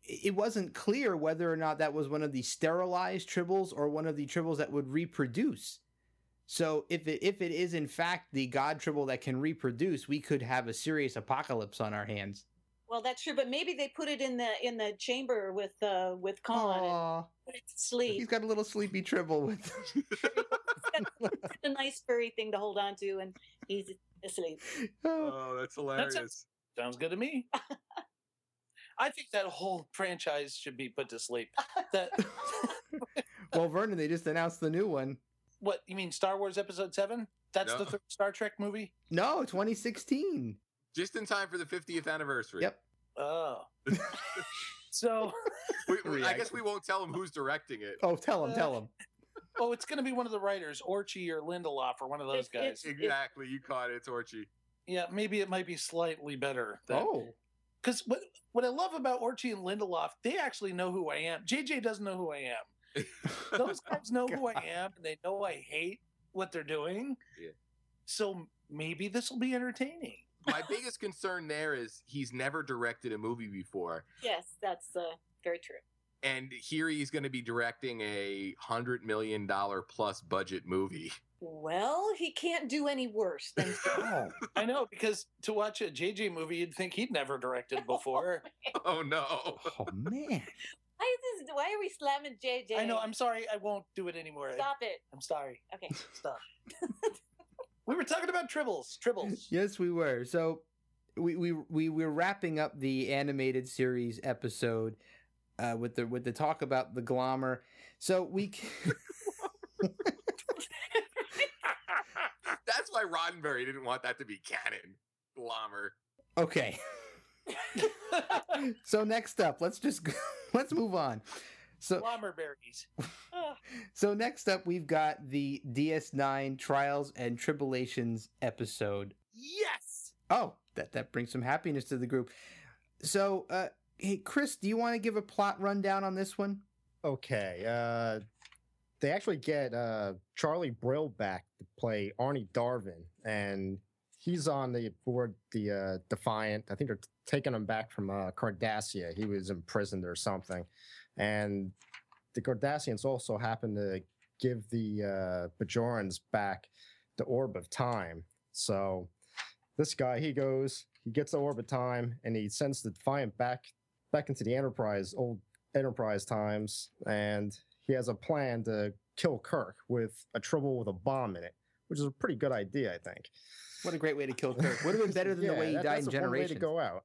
it wasn't clear whether or not that was one of the sterilized Tribbles or one of the Tribbles that would reproduce. So if it is in fact the god-Tribble that can reproduce, we could have a serious apocalypse on our hands. Well, that's true, but maybe they put it in the chamber with Khan and put it to sleep. He's got a little sleepy Tribble with him. It's a nice furry thing to hold on to, and he's asleep. Oh, that's hilarious. Sounds good to me. I think that whole franchise should be put to sleep. Well, Vernon, they just announced the new one. What, you mean Star Wars Episode 7? That's the third Star Trek movie? No, 2016. Just in time for the 50th anniversary. Yep. Oh. So... I guess we won't tell him who's directing it. Oh, tell him. Oh, it's going to be one of the writers, Orchie or Lindelof, or one of those guys. Exactly, you caught it. It's Orchie. Yeah, maybe it might be slightly better. Oh. Because what I love about Orchie and Lindelof, they actually know who I am. JJ doesn't know who I am. Those guys know who I am, and they know I hate what they're doing. Yeah. So maybe this will be entertaining. My biggest concern there is he's never directed a movie before. Yes, that's very true. And here he's going to be directing a $100 million plus budget movie. Well, he can't do any worse than. Oh, I know, because to watch a JJ movie, you'd think he'd never directed before. Oh no! Oh man. Why are we slamming JJ? I know. I'm sorry. I won't do it anymore. Stop it. I'm sorry. Okay. Stop. We were talking about Tribbles. Tribbles. Yes, we were. So we were wrapping up the animated series episode with the talk about the Glommer. So we. That's why Roddenberry didn't want that to be canon. Glommer. Okay. So next up, let's move on. So Glommerberries. So next up, we've got the DS9 Trials and Tribble-ations episode. Yes. Oh, that brings some happiness to the group. So, hey, Chris, do you want to give a plot rundown on this one? okay. They actually get Charlie Brill back to play Arnie Darvin, and he's on the board the Defiant. I think they're taking him back from Cardassia. He was imprisoned or something, and the Cardassians also happen to give the Bajorans back the Orb of Time. So this guy, he gets the Orb of Time, and he sends the Defiant back into the old Enterprise times, and he has a plan to kill Kirk with a Tribble with a bomb in it, which is a pretty good idea, I think. What a great way to kill Kirk. Would have been better than the way he died in that's a fun way Generations. to go out.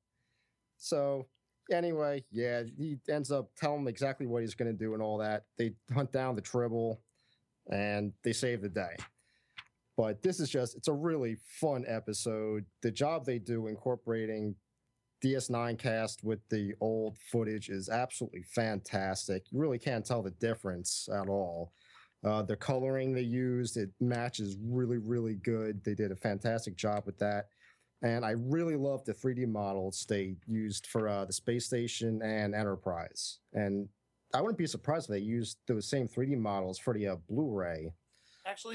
So anyway, yeah, he ends up telling him exactly what he's going to do and all that. They hunt down the Tribble, and they save the day. But this is it's a really fun episode. The job they do incorporating DS9 cast with the old footage is absolutely fantastic. You really can't tell the difference at all. The coloring they used, it matches really, really good. They did a fantastic job with that. And I really love the 3D models they used for the space station and Enterprise. And I wouldn't be surprised if they used those same 3D models for the Blu-ray Actually,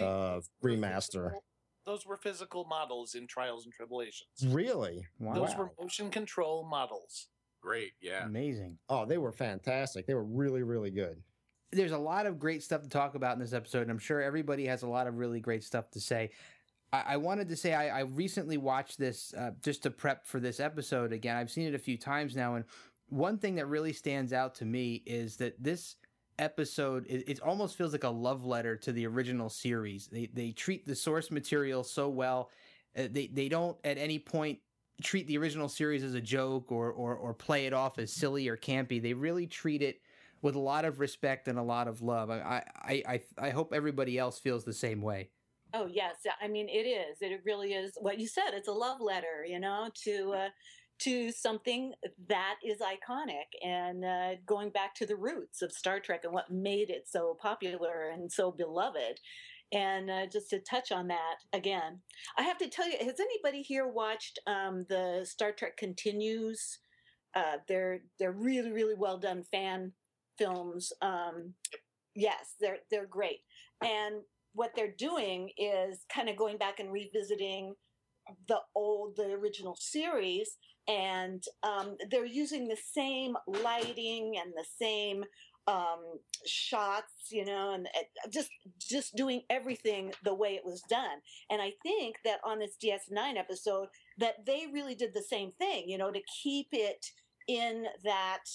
remaster. those were physical models in Trials and Tribble-ations. Really? Wow. Those were motion control models. Great. Yeah. Amazing. Oh, they were fantastic. They were really, really good. There's a lot of great stuff to talk about in this episode, and I'm sure everybody has a lot of really great stuff to say. I wanted to say I recently watched this just to prep for this episode again. I've seen it a few times now, and one thing that really stands out to me is that this episode, it almost feels like a love letter to the original series. They treat the source material so well. They don't at any point treat the original series as a joke or play it off as silly or campy. They really treat it with a lot of respect and a lot of love. I hope everybody else feels the same way. Oh yes, I mean it is. It really is. What you said, it's a love letter, to something that is iconic, and going back to the roots of Star Trek and what made it so popular and so beloved. And just to touch on that again, I have to tell you, has anybody here watched the Star Trek Continues? They're really, really well done fan films. Yes, they're great. And what they're doing is kind of going back and revisiting the original series, and they're using the same lighting and the same shots, and just doing everything the way it was done. And I think that on this DS9 episode, that they really did the same thing, to keep it in that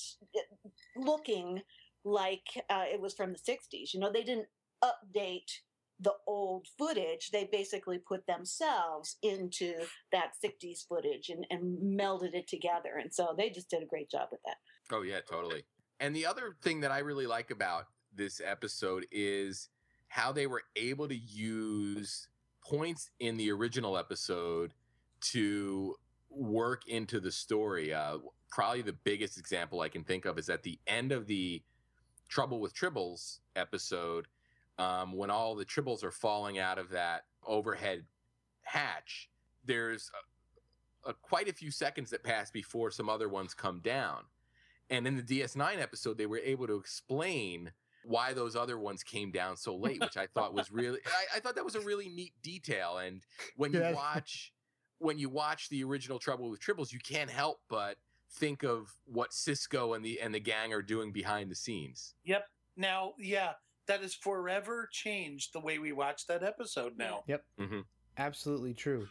looking like it was from the 60s. They didn't update the old footage. They basically put themselves into that 60s footage and melded it together. And so they just did a great job with that. Oh, yeah, totally. And the other thing that I really like about this episode is how they were able to use points in the original episode to work into the story. Probably the biggest example I can think of is at the end of the Trouble with Tribbles episode, when all the Tribbles are falling out of that overhead hatch. There's quite a few seconds that pass before some other ones come down. And in the DS9 episode, they were able to explain why those other ones came down so late, which I thought was really, I thought that was a really neat detail. And when you watch the original Trouble with Tribbles, you can't help but think of what Cisco and the gang are doing behind the scenes. Yep. Now, yeah, that has forever changed the way we watch that episode now. Yep. Mm-hmm. Absolutely true.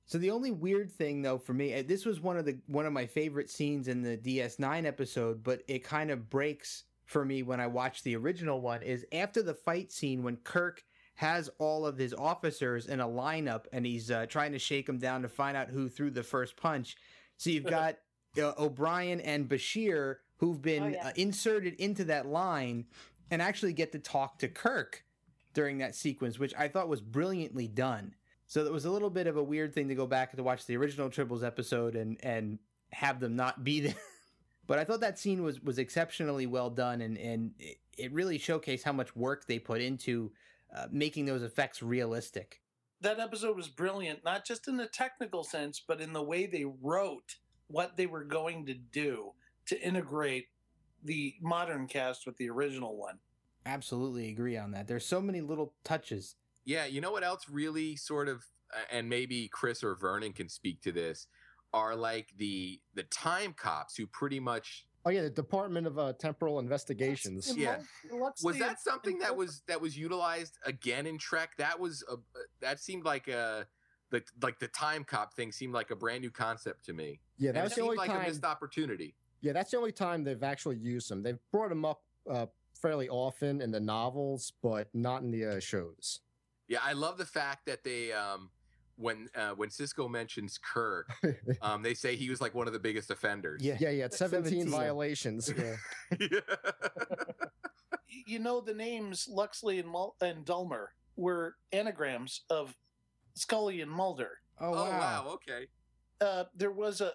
So the only weird thing, though, for me, this was one of my favorite scenes in the DS9 episode, but it kind of breaks for me when I watch the original one, is after the fight scene when Kirk has all of his officers in a lineup and he's trying to shake them down to find out who threw the first punch. So you've got O'Brien and Bashir who've been inserted into that line and actually get to talk to Kirk during that sequence, which I thought was brilliantly done. So it was a little bit of a weird thing to go back and to watch the original Tribbles episode and have them not be there. But I thought that scene was exceptionally well done, and it really showcased how much work they put into making those effects realistic. That episode was brilliant, not just in the technical sense, but in the way they wrote what they were going to do to integrate the modern cast with the original one. Absolutely agree on that. There's so many little touches. Yeah, you know what else really sort of, and maybe Chris or Vernon can speak to this, are like the time cops who pretty much. Oh yeah, the Department of Temporal Investigations. Yeah, was that something that was utilized again in Trek? That seemed like the time cop thing seemed like a brand new concept to me. Yeah, that's the only like time. a missed opportunity. Yeah, that's the only time they've actually used them. They've brought them up fairly often in the novels, but not in the shows. Yeah, I love the fact that they when Cisco mentions Kirk, they say he was like one of the biggest offenders. Yeah, it's 17 violations. Yeah. You know, the names Luxley and Dulmer were anagrams of Scully and Mulder. Oh wow. Okay. There was a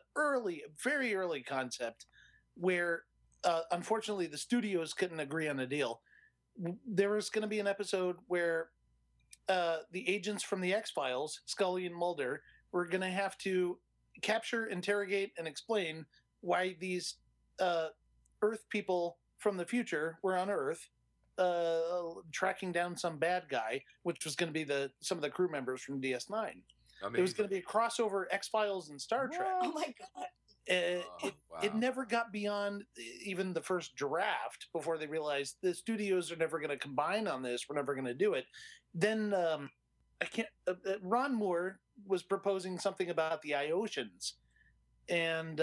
very early concept where, unfortunately, the studios couldn't agree on a deal. There was going to be an episode where the agents from the X-Files, Scully and Mulder, were going to have to capture, interrogate, and explain why these Earth people from the future were on Earth, tracking down some bad guy, which was going to be some of the crew members from DS9. Amazing. It was going to be a crossover X-Files and Star Trek. Oh my God. It never got beyond even the first draft before they realized the studios are never going to combine on this. We're never going to do it. Then Ron Moore was proposing something about the Iosians and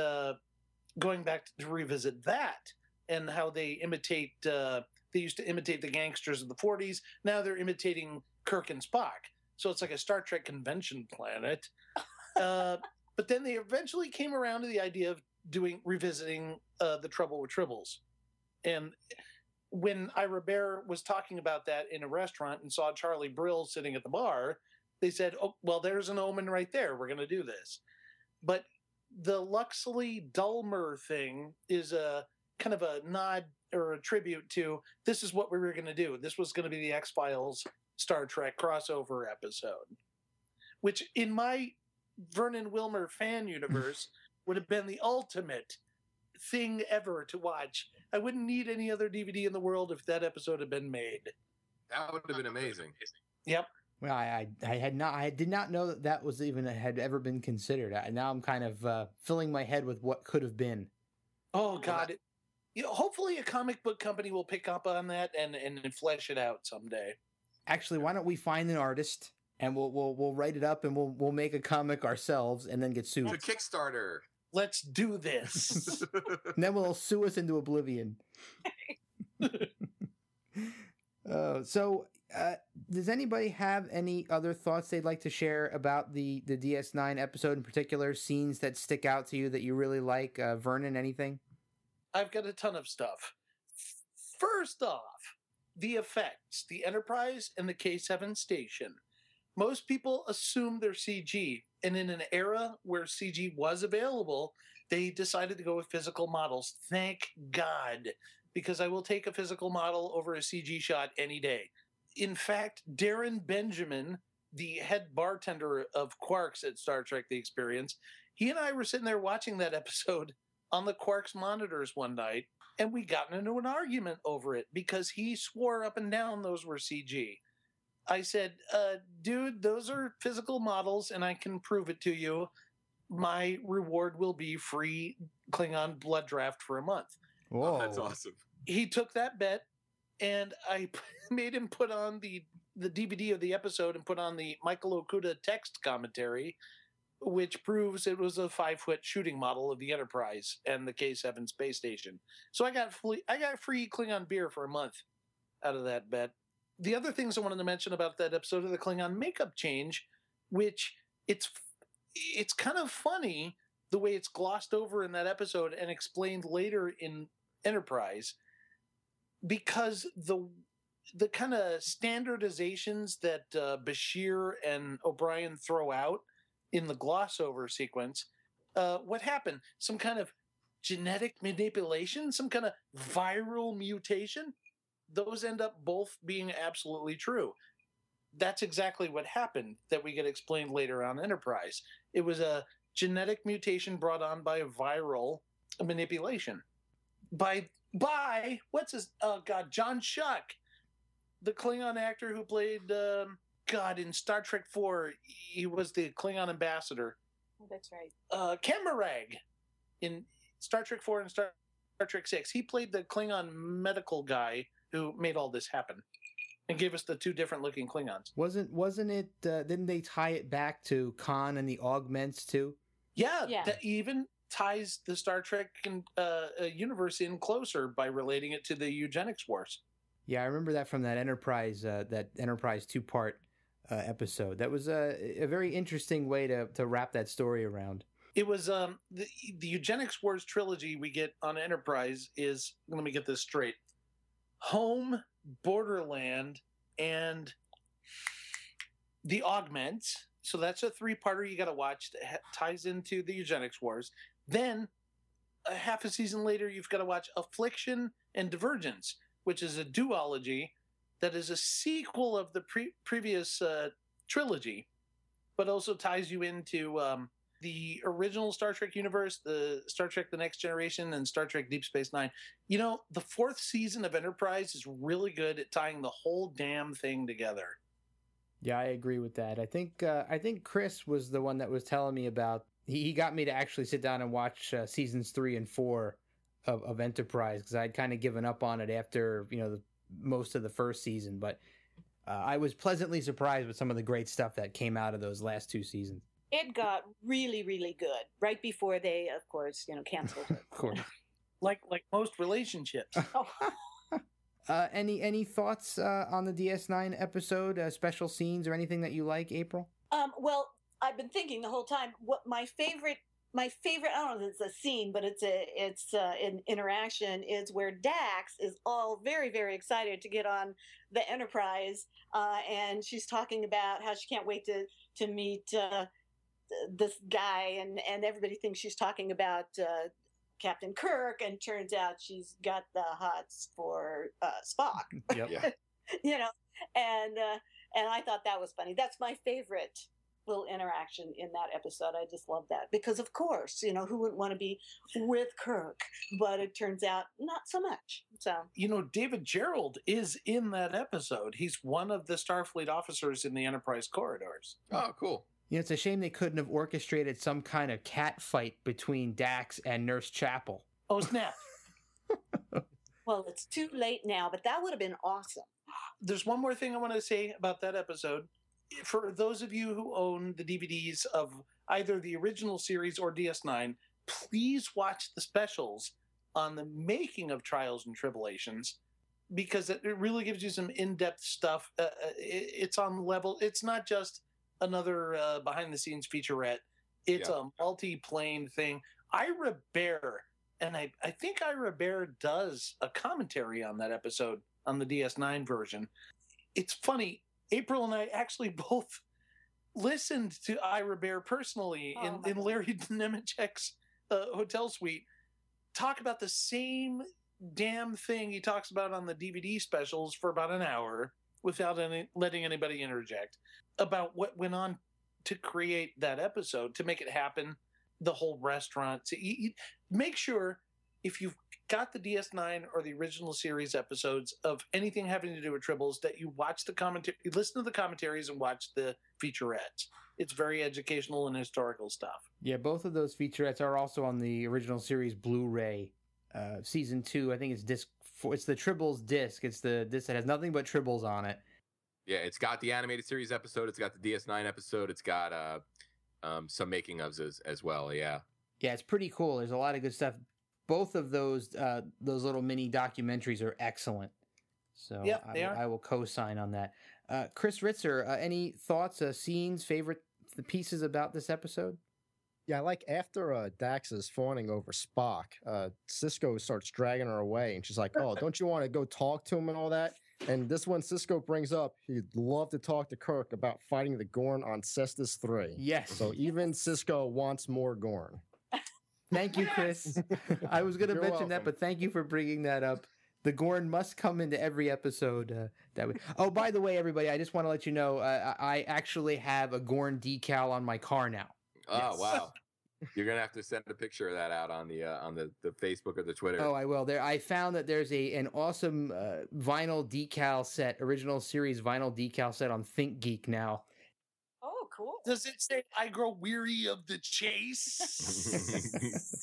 going back to revisit that and how they imitate. They used to imitate the gangsters of the 40s. Now they're imitating Kirk and Spock. So it's like a Star Trek convention planet. But then they eventually came around to the idea of revisiting the Trouble with Tribbles. And when Ira Bear was talking about that in a restaurant and saw Charlie Brill sitting at the bar, they said, oh, well, there's an omen right there. We're going to do this. But the Luxley Dulmer thing is a kind of a nod or a tribute to this is what we were going to do. This was going to be the X-Files Star Trek crossover episode, which in my Vernon Wilmer fan universe would have been the ultimate thing ever to watch. I wouldn't need any other DVD in the world if that episode had been made. That would have been amazing. Yep. Well, I did not know that was even had ever been considered. Now I'm kind of filling my head with what could have been. Oh God. Hopefully a comic book company will pick up on that and flesh it out someday. Actually, why don't we find an artist and we'll write it up and we'll make a comic ourselves and then get sued. It's a Kickstarter. Let's do this. And then we'll sue us into oblivion. Does anybody have any other thoughts they'd like to share about the DS9 episode in particular? Scenes that stick out to you that you really like? Vernon, anything? I've got a ton of stuff. First off, the effects, the Enterprise and the K7 station. Most people assume they're CG, and in an era where CG was available, they decided to go with physical models. Thank God, because I will take a physical model over a CG shot any day. In fact, Darren Benjamin, the head bartender of Quarks at Star Trek The Experience, he and I were sitting there watching that episode on the Quarks monitors one night, and we got into an argument over it because he swore up and down those were CG. I said, dude, those are physical models and I can prove it to you. my reward will be free Klingon blood draft for a month. Whoa. Oh, that's awesome. He took that bet, and I made him put on the DVD of the episode and put on the Michael Okuda text commentary, which proves it was a 5-foot shooting model of the Enterprise and the K7 space station. So I got free Klingon beer for a month out of that bet. The other things I wanted to mention about that episode of the Klingon makeup change, which it's kind of funny the way it's glossed over in that episode and explained later in Enterprise, because the kind of standardizations that Bashir and O'Brien throw out in the gloss over sequence, what happened? Some kind of genetic manipulation, some kind of viral mutation? Those end up both being absolutely true. That's exactly what happened that we get explained later on Enterprise. It was a genetic mutation brought on by a viral manipulation. By what's his John Shuck, the Klingon actor who played in Star Trek IV, he was the Klingon ambassador. Oh, that's right. Kemarag in Star Trek IV and Star Trek VI. He played the Klingon medical guy who made all this happen and gave us the two different looking Klingons. Wasn't it? Didn't they tie it back to Khan and the augments too? Yeah. That even ties the Star Trek universe in closer by relating it to the eugenics wars. Yeah, I remember that from that Enterprise 2-part episode. That was a very interesting way to wrap that story around. It was the eugenics wars trilogy we get on Enterprise is, let me get this straight, Home, Borderland, and the Augments. So that's a 3-parter you got to watch that ties into the eugenics wars. Then a half a season later, you've got to watch Affliction and Divergence, which is a duology that is a sequel of the previous trilogy, but also ties you into the original Star Trek universe, the Star Trek The Next Generation, and Star Trek Deep Space Nine. You know, the 4th season of Enterprise is really good at tying the whole damn thing together. Yeah, I agree with that. I think Chris was the one that was telling me about. He got me to actually sit down and watch seasons 3 and 4 of Enterprise, because I'd kind of given up on it after most of the first season. But I was pleasantly surprised with some of the great stuff that came out of those last 2 seasons. It got really, really good right before they, of course, canceled it. Of course. Like most relationships. Oh. Any thoughts on the DS9 episode, special scenes, or anything that you like, April? Well, I've been thinking the whole time what my favorite, I don't know if it's a scene, but it's an interaction, is where Dax is all very, very excited to get on the Enterprise, and she's talking about how she can't wait to meet this guy, and everybody thinks she's talking about Captain Kirk, and turns out she's got the hots for Spock. Yep. Yeah. And I thought that was funny. That's my favorite little interaction in that episode. I just love that because, of course, who wouldn't want to be with Kirk? But it turns out not so much. So David Gerald is in that episode. He's one of the Starfleet officers in the Enterprise corridors. Oh, cool. It's a shame they couldn't have orchestrated some kind of cat fight between Dax and Nurse Chapel. Oh, snap. Well, it's too late now, but that would have been awesome. There's one more thing I want to say about that episode. For those of you who own the DVDs of either the original series or DS9, please watch the specials on the making of Trials and Tribble-ations, because it really gives you some in-depth stuff. It's on level. It's not just another behind-the-scenes featurette. It's a multi-plane thing. Ira Bear, and I think Ira Bear does a commentary on that episode on the DS9 version. It's funny. April and I actually both listened to Ira Bear personally in Larry Nemechek's hotel suite talk about the same damn thing he talks about on the DVD specials for about an hour without letting anybody interject about what went on to create that episode, to make it happen, the whole restaurant. So make sure if you've got the DS9 or the original series episodes of anything having to do with Tribbles, that you watch the commentary, you listen to the commentaries and watch the featurettes. It's very educational and historical stuff. Yeah, both of those featurettes are also on the original series Blu-ray. Season 2, I think it's disc 4. It's the Tribbles disc. It's the disc that has nothing but Tribbles on it. Yeah, it's got the animated series episode. It's got the DS9 episode. It's got some making ofs as well. Yeah. Yeah, it's pretty cool. There's a lot of good stuff. Both of those little mini documentaries are excellent. So yeah, I will co-sign on that. Chris Ritzer, any thoughts, scenes, favorite pieces about this episode? Yeah, like after Dax is fawning over Spock, Cisco starts dragging her away, and she's like, "Oh, don't you want to go talk to him and all that?" And this one, Cisco brings up he'd love to talk to Kirk about fighting the Gorn on Cestus 3. Yes. So even Cisco wants more Gorn. Thank you, Chris. I was going to mention that, but thank you for bringing that up. The Gorn must come into every episode. Oh, by the way, everybody, I just want to let you know I actually have a Gorn decal on my car now. Oh, yes. Wow. You're gonna have to send a picture of that out on the Facebook or the Twitter. Oh, I will. I found that there's an awesome vinyl decal set, original series vinyl decal set on ThinkGeek now. Oh, cool. Does it say "I grow weary of the chase"?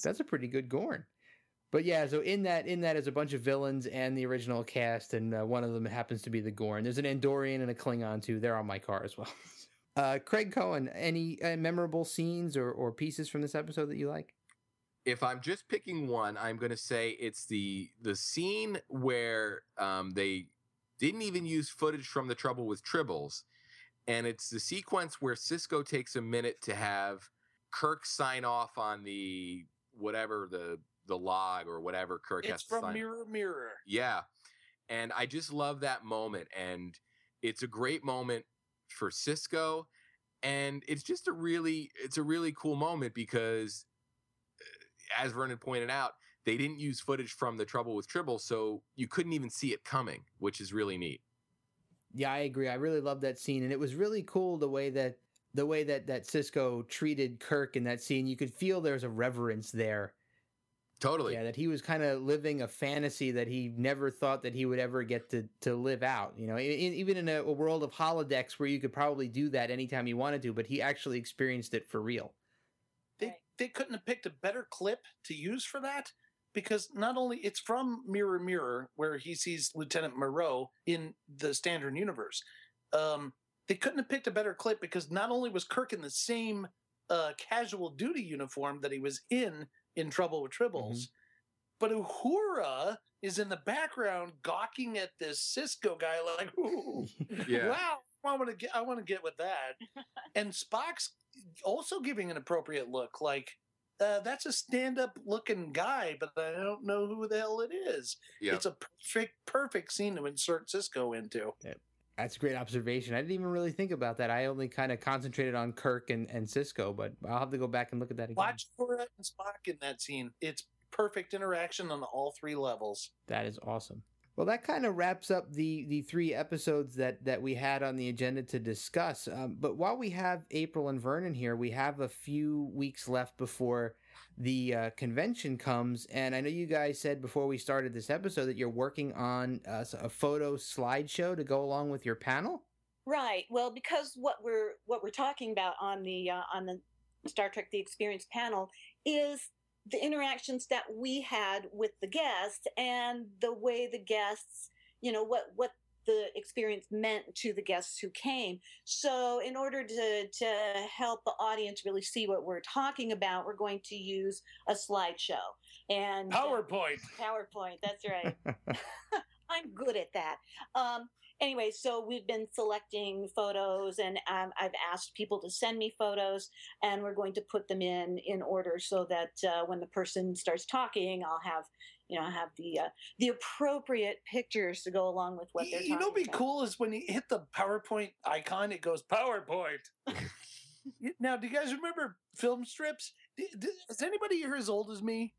That's a pretty good Gorn. But yeah, so in that is a bunch of villains and the original cast, and one of them happens to be the Gorn. There's an Andorian and a Klingon too. They're on my car as well. Craig Cohen, any memorable scenes or pieces from this episode that you like? If I'm just picking one, I'm going to say it's the scene where they didn't even use footage from the Trouble with Tribbles, and it's the sequence where Cisco takes a minute to have Kirk sign off on the whatever the log or whatever Kirk has to sign. It's from Mirror Mirror. Yeah, and I just love that moment, and it's a great moment for Cisco, and it's a really cool moment because, as Vernon pointed out, they didn't use footage from the Trouble with Tribble, so you couldn't even see it coming, which is really neat. Yeah, I agree. I really love that scene, and it was really cool the way that Cisco treated Kirk in that scene. You could feel there's a reverence there. Totally. Yeah, that he was kind of living a fantasy that he never thought that he would ever get to live out. You know, even in a world of holodecks where you could probably do that anytime you wanted to, but he actually experienced it for real. They couldn't have picked a better clip to use for that, because not only it's from Mirror Mirror where he sees Lieutenant Moreau in the standard universe. They couldn't have picked a better clip because not only was Kirk in the same casual duty uniform that he was in Trouble with Tribbles, but Uhura is in the background gawking at this Cisco guy like, ooh, yeah. Wow, I want to get with that. And Spock's also giving an appropriate look, like that's a stand-up looking guy, but I don't know who the hell it is. Yep. It's a perfect scene to insert Cisco into. Yep. That's a great observation. I didn't even really think about that. I only kind of concentrated on Kirk and Cisco, but I'll have to go back and look at that again. Watch Uhura and Spock in that scene. It's perfect interaction on all three levels. That is awesome. Well, that kind of wraps up the 3 episodes that we had on the agenda to discuss. But while we have April and Vernon here, we have a few weeks left before the convention comes. And I know you guys said before we started this episode that you're working on a photo slideshow to go along with your panel. Right. Well, because what we're talking about on the Star Trek: The Experience panel is the interactions that we had with the guests and the way the guests, what the experience meant to the guests who came. So in order to help the audience really see what we're talking about, we're going to use a slideshow. And PowerPoint. PowerPoint, that's right. I'm good at that. Anyway, so we've been selecting photos, and I've asked people to send me photos, and we're going to put them in order so that when the person starts talking, I'll have the appropriate pictures to go along with what they're talking about. What'd be cool is when you hit the PowerPoint icon, it goes PowerPoint. Now, do you guys remember film strips? Is anybody here as old as me?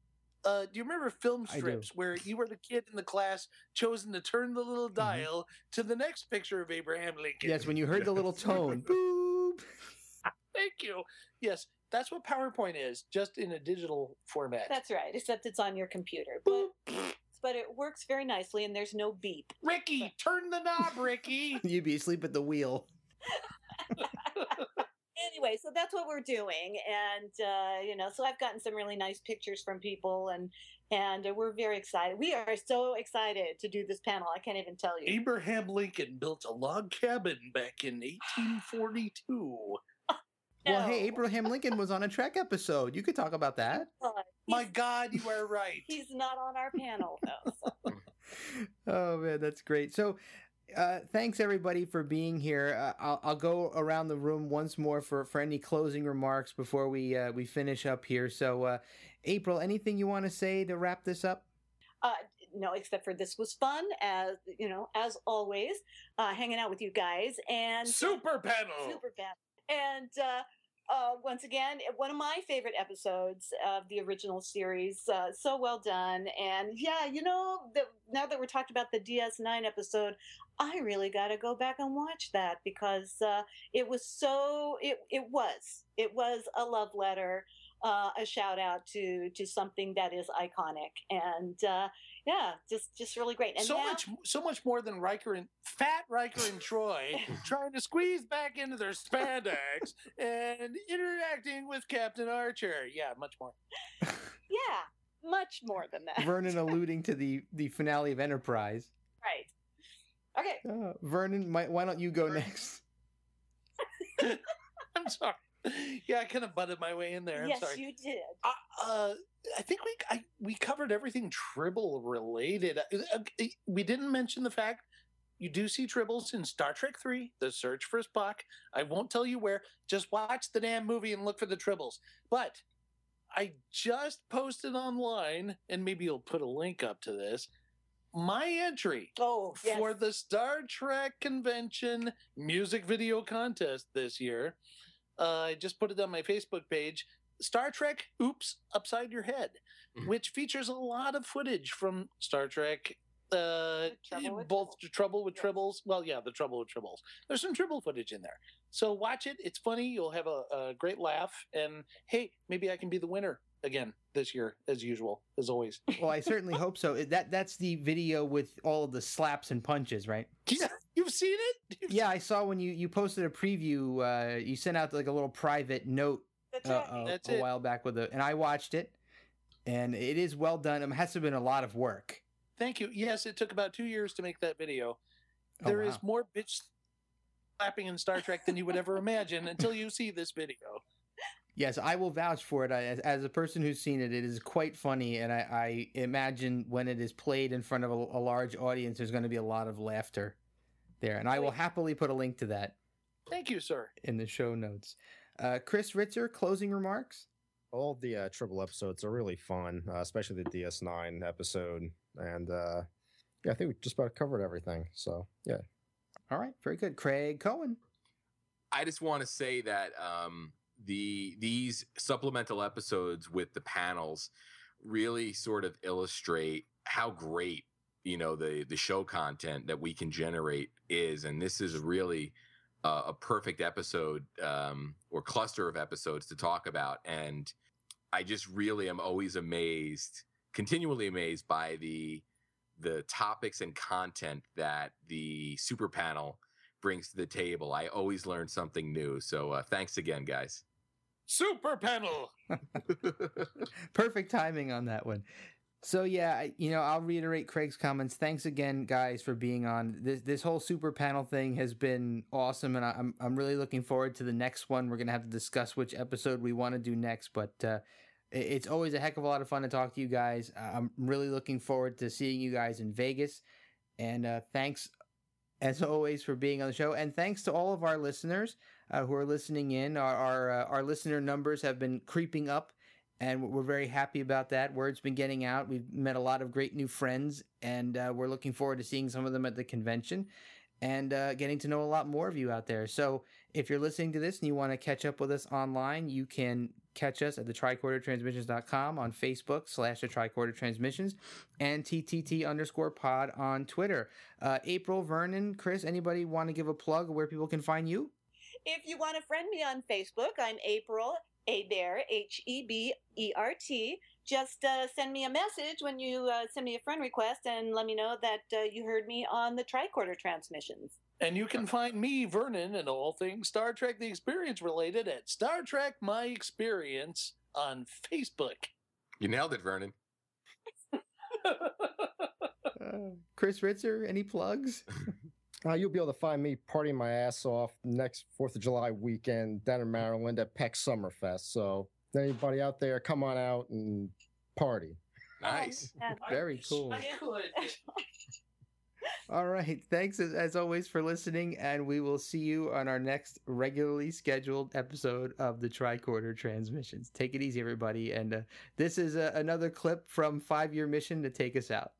Do you remember film strips where you were the kid in the class chosen to turn the little dial to the next picture of Abraham Lincoln? Yes, when you heard the little tone. Boop. Thank you. Yes, That's what PowerPoint is, just in a digital format. That's right, except it's on your computer. But it works very nicely, and there's no beep. Ricky, turn the knob, Ricky. You'd be asleep at the wheel. Anyway, so that's what we're doing, and so I've gotten some really nice pictures from people, and we're very excited. We are so excited to do this panel. I can't even tell you. Abraham Lincoln built a log cabin back in 1842. Well, hey, Abraham Lincoln was on a Trek episode. You could talk about that. My God, you are right. He's not on our panel, though. So. Oh, man, that's great. So thanks, everybody, for being here. I'll go around the room once more for any closing remarks before we finish up here. So, April, anything you want to say to wrap this up? No, except for this was fun, as always, hanging out with you guys. And Superpanel! And once again, one of my favorite episodes of the original series. So well done. And yeah, now that we're talking about the DS9 episode, I really got to go back and watch that because it was a love letter, a shout out to something that is iconic. And just really great. And so much more than Fat Riker and Troy trying to squeeze back into their spandex and interacting with Captain Archer. Yeah, much more. Yeah, much more than that. Vernon alluding to the finale of Enterprise. Right. Okay. Vernon, why don't you go next? I'm sorry. Yeah, I kind of butted my way in there. I'm sorry. You did. I think we covered everything Tribble related. We didn't mention the fact you do see Tribbles in Star Trek 3, The Search for Spock. I won't tell you where. Just watch the damn movie and look for the Tribbles. But I just posted online, and maybe you'll put a link up to this, my entry for the Star Trek Convention music video contest this year. I just put it on my Facebook page. Star Trek, Oops, Upside Your Head, which features a lot of footage from Star Trek, both Trouble with Tribbles. Well, yeah, the Trouble with Tribbles. There's some Tribble footage in there. So watch it. It's funny. You'll have a great laugh. And hey, maybe I can be the winner again this year, as usual, as always. Well, I certainly hope so. That's the video with all of the slaps and punches, right? Yeah, you've seen it? Yeah, I saw when you posted a preview. You sent out like a little private note a while back and I watched it, and it is well done. It has to have been a lot of work. Thank you. Yes, it took about 2 years to make that video. There is more bitch slapping in Star Trek than you would ever imagine until you see this video. Yes, I will vouch for it. As a person who's seen it, it is quite funny, and I imagine when it is played in front of a large audience, there's going to be a lot of laughter there. And I will happily put a link to that. Thank you, sir. In the show notes. Chris Ritzer, closing remarks? All the Tribble episodes are really fun, especially the DS9 episode. And I think we just about covered everything. So, yeah. All right, very good. Craig Cohen. I just want to say that these supplemental episodes with the panels really sort of illustrate how great the show content that we can generate is, and this is really a perfect episode or cluster of episodes to talk about. And I just really am always continually amazed by the topics and content that the Superpanel brings to the table. I always learn something new. So thanks again, guys. Superpanel. Perfect timing on that one. So yeah, I'll reiterate Craig's comments. Thanks again, guys, for being on. This whole Superpanel thing has been awesome, and I'm really looking forward to the next one. We're gonna have to discuss which episode we want to do next, but it's always a heck of a lot of fun to talk to you guys. I'm really looking forward to seeing you guys in Vegas, and thanks as always for being on the show, and thanks to all of our listeners who are listening in. Our listener numbers have been creeping up, and we're very happy about that. Word's been getting out. We've met a lot of great new friends, and we're looking forward to seeing some of them at the convention and getting to know a lot more of you out there. So if you're listening to this and you want to catch up with us online, you can catch us at the tricordertransmissions.com, on Facebook /the Tricorder Transmissions, and TTT_pod on Twitter. April, Vernon, Chris, anybody want to give a plug where people can find you? If you want to friend me on Facebook, I'm April Hebert, Hebert. Just send me a message when you send me a friend request and let me know that you heard me on the Tricorder transmissions. And you can find me, Vernon, and all things Star Trek The Experience related at Star Trek My Experience on Facebook. You nailed it, Vernon. Chris Ritzer, any plugs? You'll be able to find me partying my ass off next 4th of July weekend down in Maryland at Peck Summerfest. So anybody out there, come on out and party. Nice. Very cool. I would. All right. Thanks as always for listening, and we will see you on our next regularly scheduled episode of the Tricorder Transmissions. Take it easy, everybody. And this is another clip from 5-Year Mission to take us out.